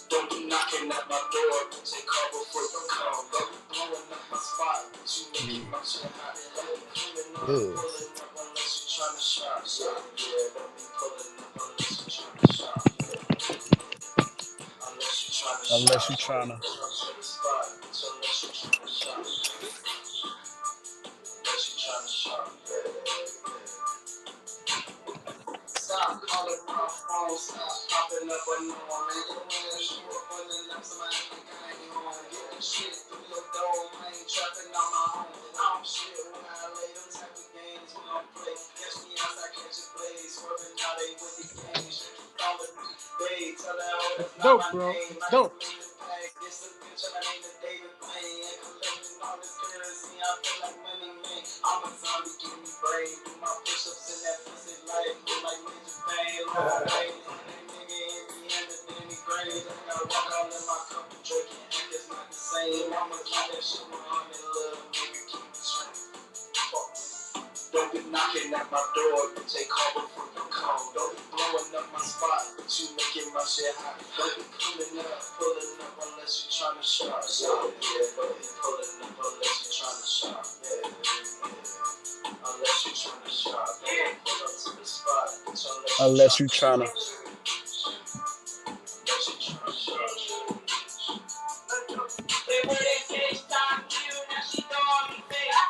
Don't be knocking at my door, say call before you come. Don't be blowing up my spot, but you making my shit hot. Don't be pulling up, Yeah. pulling up unless you tryna shop. Yeah, don't be pulling up unless you tryna shop. Unless you tryna shop. Unless you trying to. Unless you tryna shop. Unless you tryna shop. Stop calling my phone, stop popping up on no one. Man, you up running up somebody think I ain't home. Getting shit through your dome, I ain't trapping on my own. I'm shit when I lay them type of games we gon' play. Catch me as I catch a blaze, swerving how they with the game. Shit, calling me, babe, tell that hoe It's that's not dope, my bro. name. It's I dope. can make the pack, this a bitch and I ain't a David Blaine. And collecting all this currency, I feel like money, man. I'm a zombie, give me brain. Do my push-ups in that pussy life, look like Major Payne. Long way, nigga in the end, the Danny Gray. I got rock all in my cup, drinking, and it's not the same. I'ma keep that shit 100, little nigga, keep it straight. Don't be knocking at my door, bitch, they call before you come. Don't be blowing up my spot, but you making my shit hot. Don't be pulling up unless you tryna shop. Yeah, don't be pulling up unless you tryna shop. Yeah. Unless you tryna shop. Yeah, pull up to the spot, bitch, unless you Unless you tryna trying shop. to. Unless you tryna shop. They were they FaceTime you, now she throwing me face.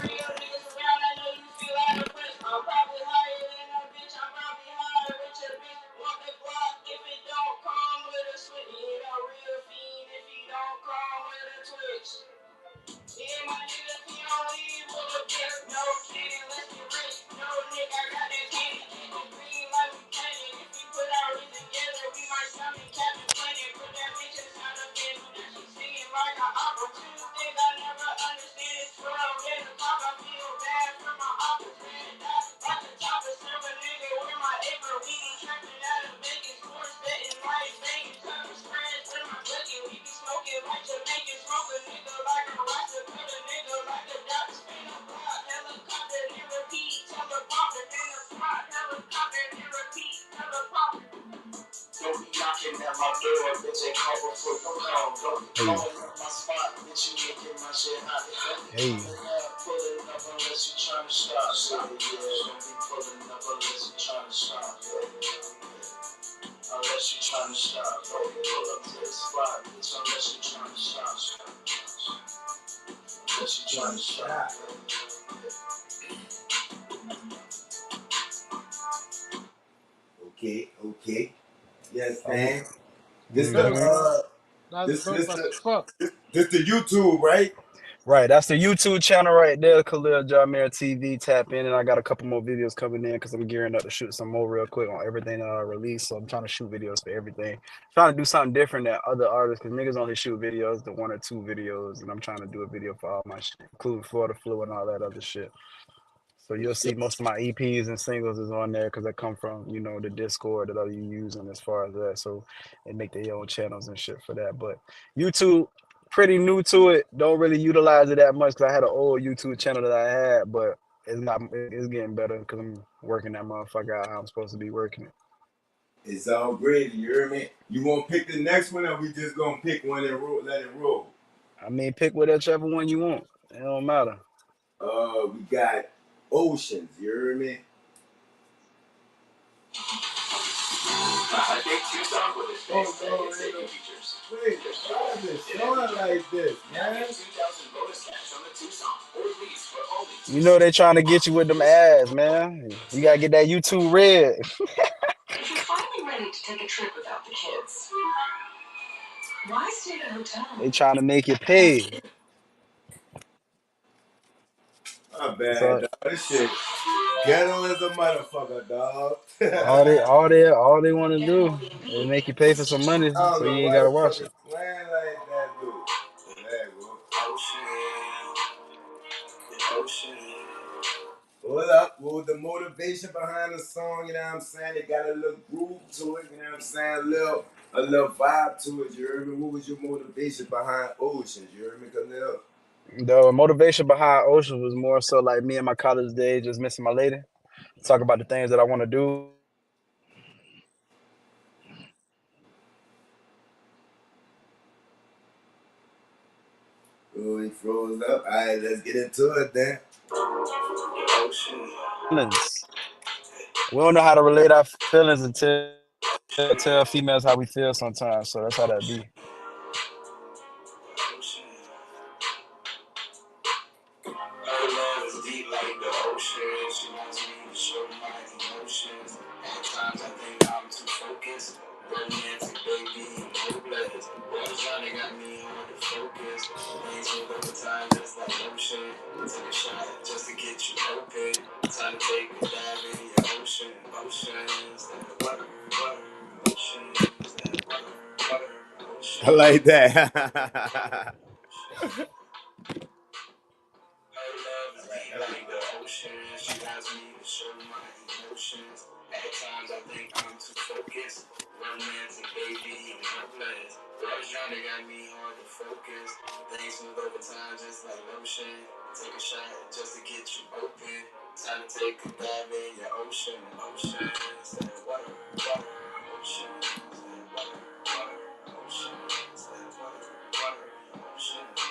Bring your niggas around, I know you feel out of place. I'm probably higher than a bitch, I'm probably higher with your bitch. Want the Glock if it don't come with a switch. He a real fiend if he don't come with a twitch. Yeah, my nigga, if he don't leave with a bitch, no kidding, let's get rich. No nigga, I got that candy. Keep it green like we candy. If we put our rings together, we might summon Captain Planet. Put that bitch inside a bed. Singing like an opera. Two things I never understand is 12 in the top. I feel bad for my opera. At the top of silver, nigga, where my apron. We be trapping out of Vegas. Sports betting like Vegas. Cover spreads with my bookie. We be smoking like Jamaican. Smoke a nigga like a roster. Cut a nigga like a dot. Spin a block. Helicopter, then repeat. Teleprompter, then a spot. Helicopter, then repeat. Teleprompter. Don't be knocking at my door, bitch, they call before you come. Don't be Hey, blowing up my spot, bitch, you making my shit hot. Don't be hey, pulling up unless you tryna shop. Yeah, don't be pulling up unless you tryna shop. Unless you tryna shop. Don't be pull up to the spot, bitch, unless you tryna shop. Unless you tryna shop. Okay, okay. Yes, oh, man. This the Very mm-hmm. dope. That's this dope this as the fuck. this the YouTube, right? Right, that's the YouTube channel right there, KHALIL JAMERE TV. Tap in, and I got a couple more videos coming in because I'm gearing up to shoot some more real quick on everything that I release. So I'm trying to shoot videos for everything. Trying to do something different than other artists because niggas only shoot videos, the 1 or 2 videos, and I'm trying to do a video for all my shit, including Florida Flu and all that other shit. So you'll see most of my EPs and singles is on there because I come from, the Discord that I be using as far as that. So they make their own channels and shit for that. But YouTube, pretty new to it. Don't really utilize it that much because I had an old YouTube channel that I had, but it's getting better because I'm working that motherfucker out how I'm supposed to be working it. It's all great, you hear me? You want to pick the next one, or we just gonna pick one and roll, let it roll? I mean, pick whichever one you want. It don't matter. We got Oceans, you hear me? Oh, no, wait, why is it showing like this, man? You know they trying to get you with them ads, man. You gotta get that YouTube red. If you're finally ready to take a trip without the kids, why stay at a hotel? They trying to make you pay. My bad, So dog. This shit ghetto as a motherfucker, dog. all they want to do is make you pay for some money I don't so you know ain't why gotta the fuck watch it's it. playing like that, dude. There you go. Ocean. Hold up. What was the motivation behind the song? You know what I'm saying? It got a little groove to it. You know what I'm saying? A little vibe to it. You heard me? What was your motivation behind Oceans? You heard me, Khalil? The motivation behind Ocean was more so like me and my college days, just missing my lady. Talk about the things that I want to do. Oh, he froze up. All right, let's get into it then. Ocean. Feelings. We don't know how to relate our feelings until tell females how we feel sometimes. So that's how that be. Her love is deep like the ocean. She wants me to show my emotions. At times I think I'm too focused. Romantic, baby, and hopeless. Boys trying got me hard to focus. Things move over time just like ocean. Take a shot just to get you open. Time to take a dive in your ocean. Oceans, that water, water, oceans, that water, water, ocean. I like that. Her love is deep like the ocean. She wants me to show my emotions. At times I think I'm too focused. Romantic, baby, and hopeless. Love genre got me hard to focus. Things move over time just like lotion. Take a shot just to get you open. Time to take a dive in your ocean. Oceans, that water, water, oceans, that water, water, oceans, that water, water, oceans.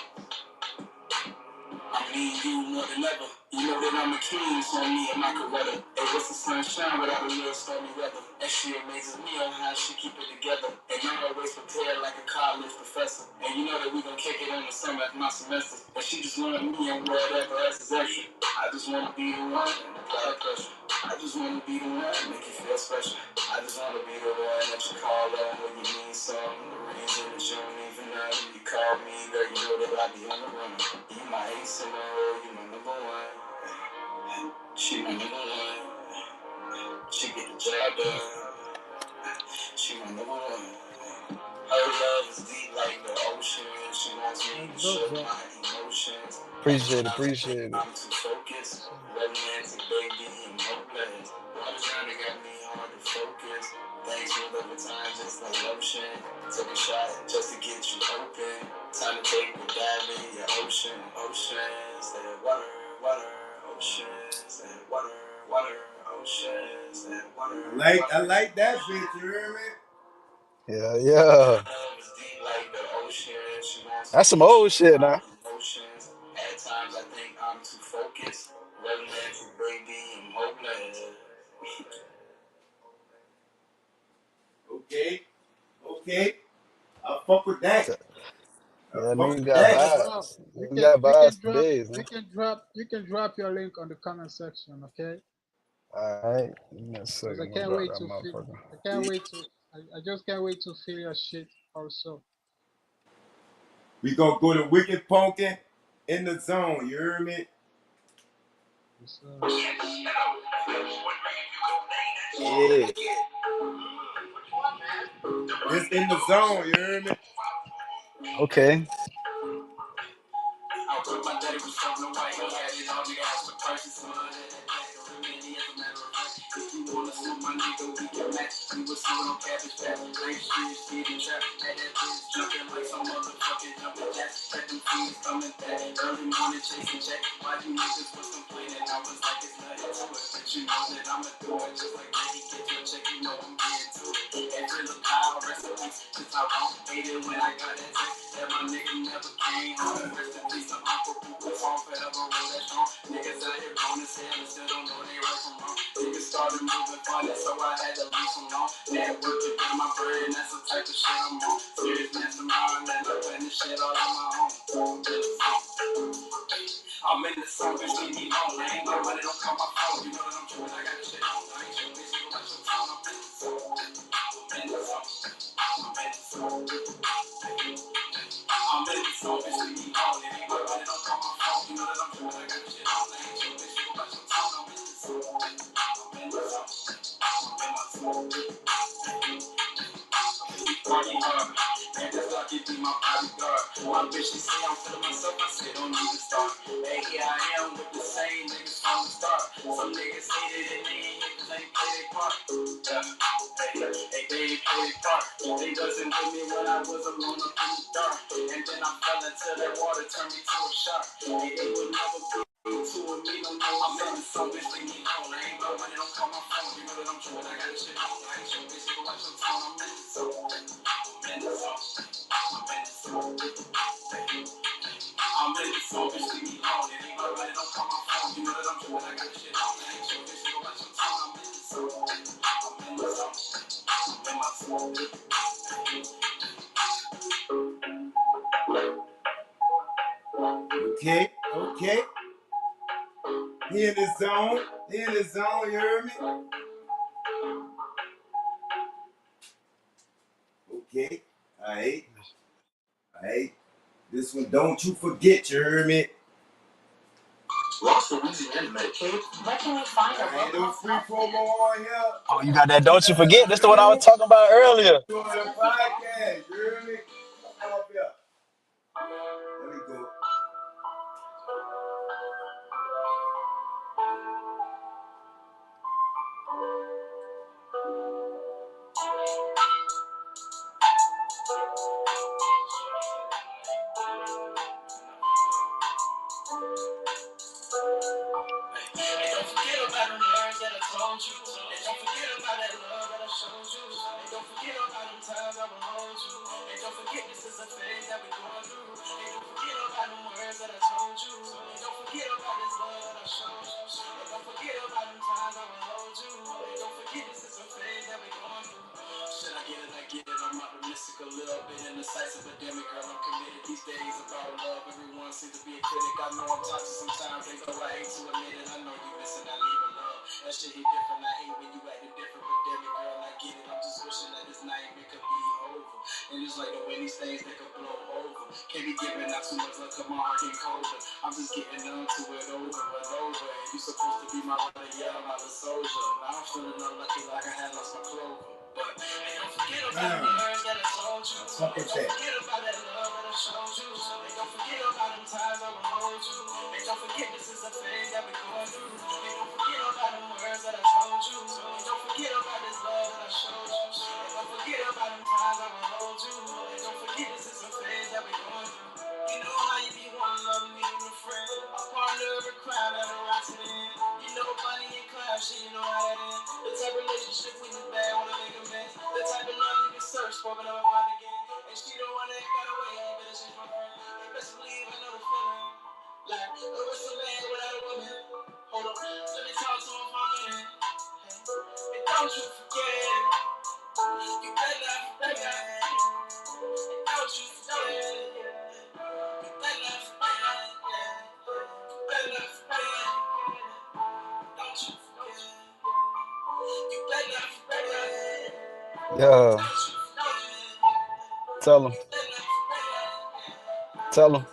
I need you more than ever. You know that I'm a king, so me and my Coretta. It was the sunshine without a little stormy weather. And she amazes me on how she keep it together. And I'm always prepared like a college professor. And you know that we gon' kick it in the summer after my semester. And she just wanted me and whatever else is extra. I just wanna be the one and apply pressure. I just wanna be the one, make you feel special. I just wanna be the one that you call on when you need something. The reason that you don't even know. You call me, girl, you know that I be on the run. You my ace in the hole, you my number one. She my number one. She get the job done. She my number one. Her love is deep like the ocean. She wants me That's to dope, show bro. my emotions. At Appreciate it. times I think Appreciate it. I'm too focused. So, Romantic, baby, and hopeless. Water trying to got me hard to focus. Things move over time just like lotion. Take a shot just to get you open. Time to take a dive in your ocean. Oceans, that water, water, oceans, that water, water, oceans, that water. I like that bitch, you hear me? Yeah, yeah. Like the ocean, she wants That's me some to show old shit my now. emotions. At times I think I'm too focused. Romantic, baby, I'm hopeless. Okay, okay. I fuck with that. I Yeah, fuck niggas with got hey, that. bro, vibes. Niggas got vibes for days, man. you can drop your link on the comment section, okay? All right. Give me a Because second. I'm gonna drop that motherfucker. I can't wait to, I just can't wait to feel your shit also. We gonna go to Wicked Pumpkin in the zone. You hear me? It's, Yeah. This in the zone. You hear me? Okay. I told my daddy was from the white, he had it on the ass with purchase money. Really, as a matter of fact, if you wanna sue my nigga, we can match. We was sitting on cabbage patch, great shit, speeding trap. Had that bitch jumping like some motherfucking jumping jacks. Had them fiends coming back, early morning chasing jack. Why you niggas was complaining? I was like, it's nothing to it. But you know that I'ma do it just like Brady. Get your check, you know I'm getting to it. Every little pile, rest in peace, since I won't hate it when I got that text. That my nigga never came home. Rest in peace, I'm uncle, people fall forever, roll that strong. Niggas out here grown as hell and still don't know they right from wrong. Niggas started moving funny, so I had to leave some long. Network to get my bread, and that's the type of shit I'm on. Serious mastermind, man, I'm putting this shit all on my own. I'm in the song, bitch, leave me alone. I ain't no money, don't call my phone. You know that I'm tripping, I got this shit on. I ain't your bitch, you got your phone. I'm in the zone. I'm in the zone. I'm in the zone. I'm in the zone, bitch, leave me alone. It ain't no money, don't call my phone. You know that I'm tripping, I got this shit Party hard, and that's why I be my bodyguard. My bitch, she say I'm feeling myself, I say don't need to start. Hey, here I am with the same niggas from the start. Some niggas hated it, they ain't here cause they play their part. They ain't play their part. They wasn't with me when I was alone up in the dark. And then I fell into that water, turned me to a shark. Hey, they would never be to a me, no more. I'm in the song, bitch, leave me alone. I ain't about money, don't call my phone. You know that I'm true, and I got this shit on. I ain't your bitch, go watch your tone, I'm in the zone. I'm in the zone. I'm in the zone. I'm in the zone, bitch, leave me alone. It ain't about money, don't call my phone. You know that I'm true, and I got this shit on. I ain't your bitch, go watch your tone, I'm in the zone. I'm in the zone. I'm in my zone. Okay, okay. He in his zone. He in his zone, you heard me? Okay. Alright. Alright. This one, don't you forget, you heard me? Lost Louisiana Medicaid. Where can we find a local free promo on here? Oh, you got that? Don't you forget. That's the one I was talking about earlier. Doing a podcast, you heard me? Come up here. Let me go. Hey, don't forget about them words that I told you. Hey, don't forget about that love that I showed you. Hey, don't forget about them times I will hold you. Hey, don't forget this is a phase that we're going through. Hey, don't forget about them words that I told you. Hey, don't forget about this love that I showed you. Hey, don't forget about them times I will hold you. Hey, don't forget this is a phase that we're going through. Should I get it? I get it. I'm optimistic a little bit indecisive, epidemic. Girl, I'm committed these days about love. Everyone seems to be a critic. I know I'm toxic sometimes. They know I hate to admit it. I know you missing that leaving love. That shit hit different. I hate when you acting different. Epidemic, girl, I get it. I'm just wishing that this nightmare could be over. And it's like the way these things they could blow over. Can't be giving out too much love, cause my heart getting colder. I'm just getting numb to it over and over. And you supposed to be my brother, yeah, I'm not a soldier. Now I'm feeling unlucky like I had lost my clover. But hey, don't forget about the words that I told you. Hey, don't forget about that love that I showed you. Hey, don't forget about them times I will hold you. Hey, don't forget this is a phase that we're going through. Hey, don't forget about them words that I told you. Hey, don't forget about this love that I showed you. Hey, don't forget about them times I will hold you. Hey, don't forget this is a phase that we're going through. You know how you be one love me and a friend. A partner of a crowd that I rock it in. You know Bonnie and Clyde, shit, you know how that is. The type of relationship we was bad, wanna make a mess. The type of love you can search for, but never find again. And she don't wanna act that way, you better change my friend. You best believe I know the feeling. Like, what's a man without a woman? Hold on, let me talk to him for a minute. And don't you forget, you better not forget. And don't you forget. Yeah. Tell them. Tell them.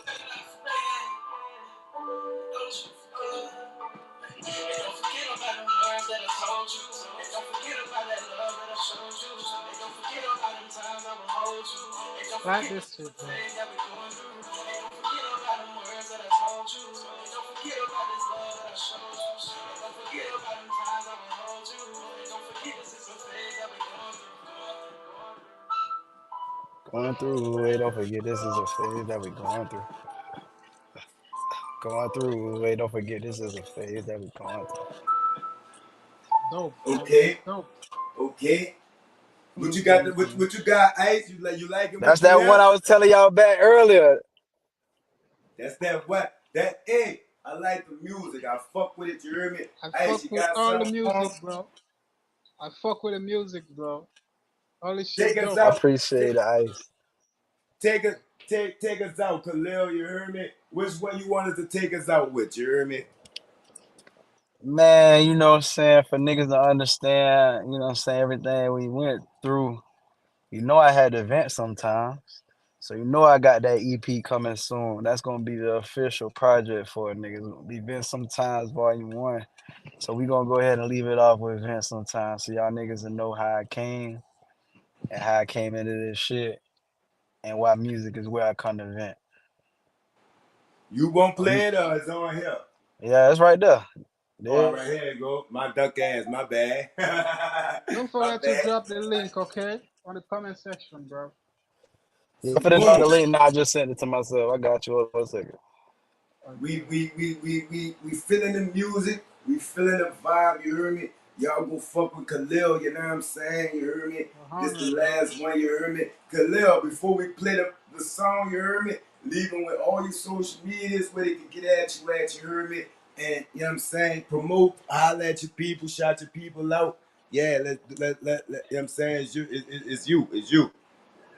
Like this shit, bro. Going through. Wait, don't forget this is a phase that we're going through. Going through. Wait, don't forget this is a phase that we're going through. Dope, bro. Okay, Dope. okay. What you Salute to got? you, What, King. what you got, Ice? You liking That's what you that hear? one I was telling y'all back earlier. That's that what? That hey, I like the music. I fuck with it. You hear me? I Ice, fuck you with got all the something music, on? bro. I fuck with the music, bro. All this Take shit us dope. I out. appreciate Take, it, Ice. take us. Take us out, Khalil. You hear me? Which one you wanted to take us out with? You hear me? Man, you know what I'm saying? For niggas to understand, you know what I'm saying, everything we went through. You know I had to vent sometimes. So you know I got that EP coming soon. That's gonna be the official project for it, niggas. It's gonna be Vince Sometimes Volume 1. So we gonna go ahead and leave it off with Vince Sometimes so y'all niggas will know how I came and how I came into this shit and why music is where I come to vent. You won't Oh, you, play it or it's on here? yeah, it's right there. Oh, There. right here you go. My duck ass, my bad. Don't My forget to bad. drop the link, okay, on the comment section, bro. I'm finna drop the Boom. link now. I just sent it to myself. I got you. Hold on a second. We Okay. we we we we we feeling the music. We feeling the vibe. You heard me? Y'all go fuck with Khalil. You know what I'm saying? You heard me? This the 100, bro. last one. You heard me? Khalil. Before we play the song, you heard me? Leave them with all your social medias where they can get at you. You heard me? And you know what I'm saying? Promote, holler at your people, shout your people out. Yeah, let you know what I'm saying? It's you. It's you.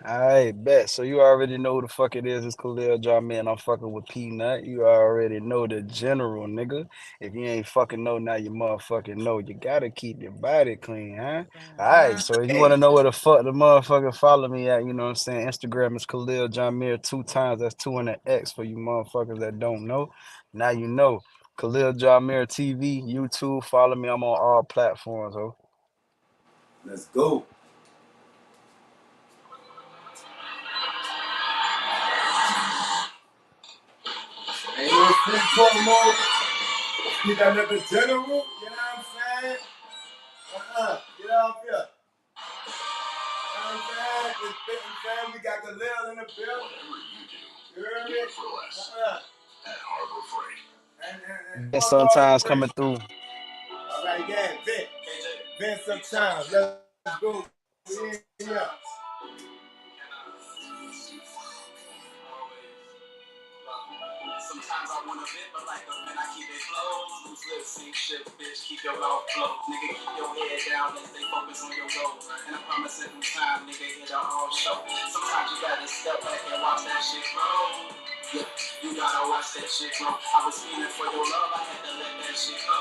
Alright, bet. So you already know who the fuck it is. It's Khalil Jamere. I'm fucking with P.NUT. You already know the general, nigga. If you ain't fucking know, now you motherfucking know. You gotta keep your body clean, huh? Alright, Uh-huh. so if you Hey, wanna know where the fuck the motherfucker follow me at, you know what I'm saying? Instagram is Khalil Jamere 2 times. That's 2 and an X for you motherfuckers that don't know. Now you know. Khalil Jamere TV, YouTube. Follow me. I'm on all platforms, ho. let's go. Ain't no free promo. You got another general, you know what I'm saying? Get off here. You know what I'm saying? It's fitting, fam. We got Khalil in the building. You heard me? And And fuck all the sometimes free. coming through. All right, yeah, Vent sometimes. Let's go. We in here. Sometimes I wanna vent, but like a man, I keep it closed. Loose lips, sink ships, bitch, keep your mouth closed. Nigga, keep your head down and stay focused on your goals. And I promise every time, nigga, it'll all show. Sometimes you gotta step back and watch that shit grow. Yeah, you gotta watch that shit grow. I was feeling for your love, I had to let that shit go.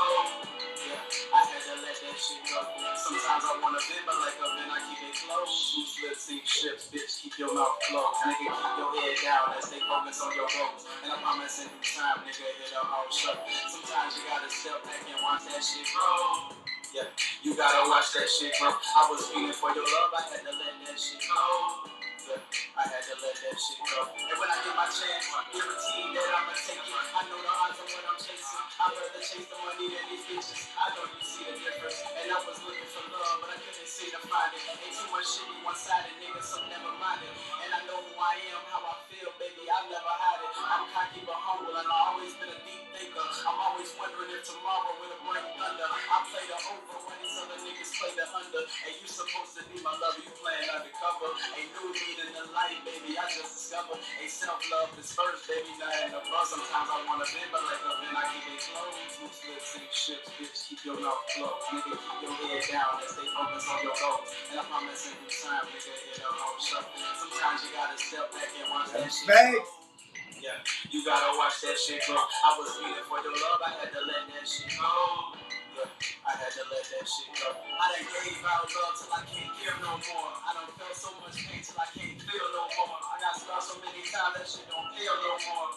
Yeah, I had to let that shit go. Sometimes I wanna vent, but like a man, I keep it close. Loose lips, sink ships, bitch, keep your mouth closed. Nigga, keep your head down and stay focused on your goals. And I promise every time, nigga, it'll all show. Sometimes you gotta step back and watch that shit grow. Yeah, you gotta watch that shit grow. I was feeling for your love, I had to let that shit go. Yeah, I had to let that shit go. And when I get my chance, guaranteed that I'ma take it. I know the odds of what I'm chasing. I'd rather chase the money than these bitches. I know you see the difference. And I was looking for love, but I couldn't seem to find it. Ain't too much shit be one-sided, nigga, so never mind it. And I know who I am, how I feel, baby, I never hide it. I'm cocky but humble, and I've always been a deep thinker. I'm always wondering if tomorrow will bring thunder. I play the over when these other niggas play the under. And you supposed to be my lover, you playing undercover. Ain't new need in the light, baby, I just discovered. A self-love is first, baby, not in the bus. Sometimes I wanna bend, but like a bend, I keep it closed. Loose lips, sink ships, bitch, keep your mouth closed. Nigga, keep your head down and stay focused on your goals. And I promise every time, nigga, it'll all show. Sometimes you gotta step back and watch that shit grow. Yeah, you gotta watch that shit grow. I was feeling for your love, I had to let that shit go. Yeah, I had to let that shit go. I done gave out love till I can't give no more. I done felt so much pain till I can't feel no more. I got scars so many times that shit don't heal no more.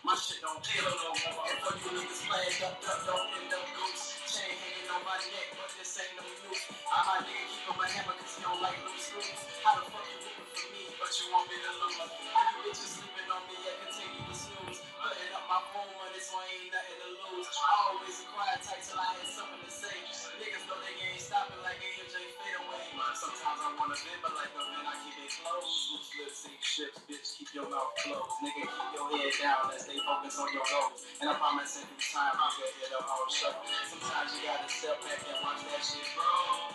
My shit don't heal no more. And for you niggas playing don't end up goose. Chain hanging on my neck, but this ain't no news. I might nigga keep on my hammer cause he don't like loose screws. How the fuck you rooting for me, but you want me to lose? And you bitches sleeping on me, yeah, continue to snooze. Putting up my phone money so I ain't nothing to lose. I always a quiet type till I had something to say. Niggas know they ain't stopping like AMJ fade away. Sometimes I wanna vent, but like a man, I keep it closed. Loose lips, sink ships, bitch, keep your mouth closed. Nigga, keep your head down and stay focused on your goals. And I promise every time, nigga, it'll all show. Sometimes you gotta step back and watch that shit grow.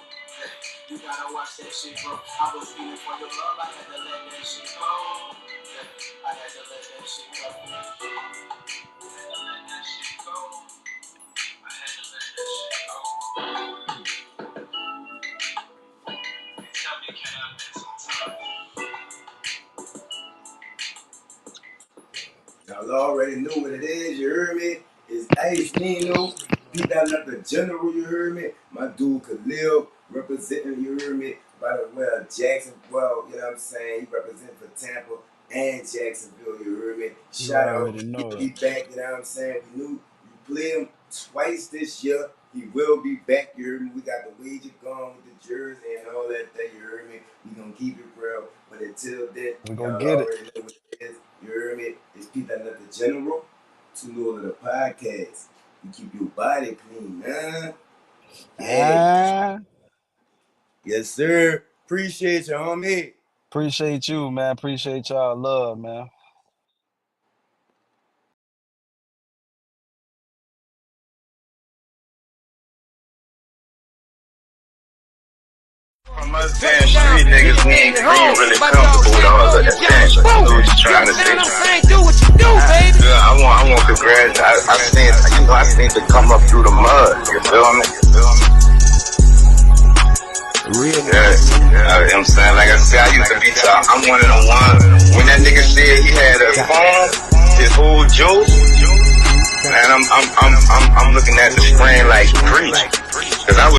You gotta watch that shit grow. I was feeling for your love, I had to let that shit go. I had to let that shit go. I had to let that shit go. I had to let that shit go. Tell me, can I miss sometimes? Y'all already know what it is, you heard me? It's Ace Nino, P.NUT the General, you heard me? My dude Khalil representing, you heard me? By the way, Jackson, well, you know what I'm saying? He representing for Tampa and Jacksonville, you heard me? You Shout out, already know he'll be it. back, you know what I'm saying? We knew you played him twice this year. He will be back, you heard me? We got the wager going with the jersey and all that thing, you heard me? We gonna keep it real, but until then, We y'all gonna get it. already know what it is, you heard me? It's P.NUT the General, to know the podcast. You keep your body clean, huh? Yeah. Ah, Yes, sir. Appreciate you, homie. appreciate you, man. Appreciate y'all love, man. From us damn street niggas, we ain't really comfortable with all of that damn shit. So what you trying to say? Do what you do, baby. Yeah, I want to graduate. I seen to come up through the mud. You feel me? Real. Yeah, you know what I'm saying? Like I said, I used to be top. I'm one of the ones. When that nigga said he had a phone, his whole juice, man, I'm looking at the screen like preach. Cause I was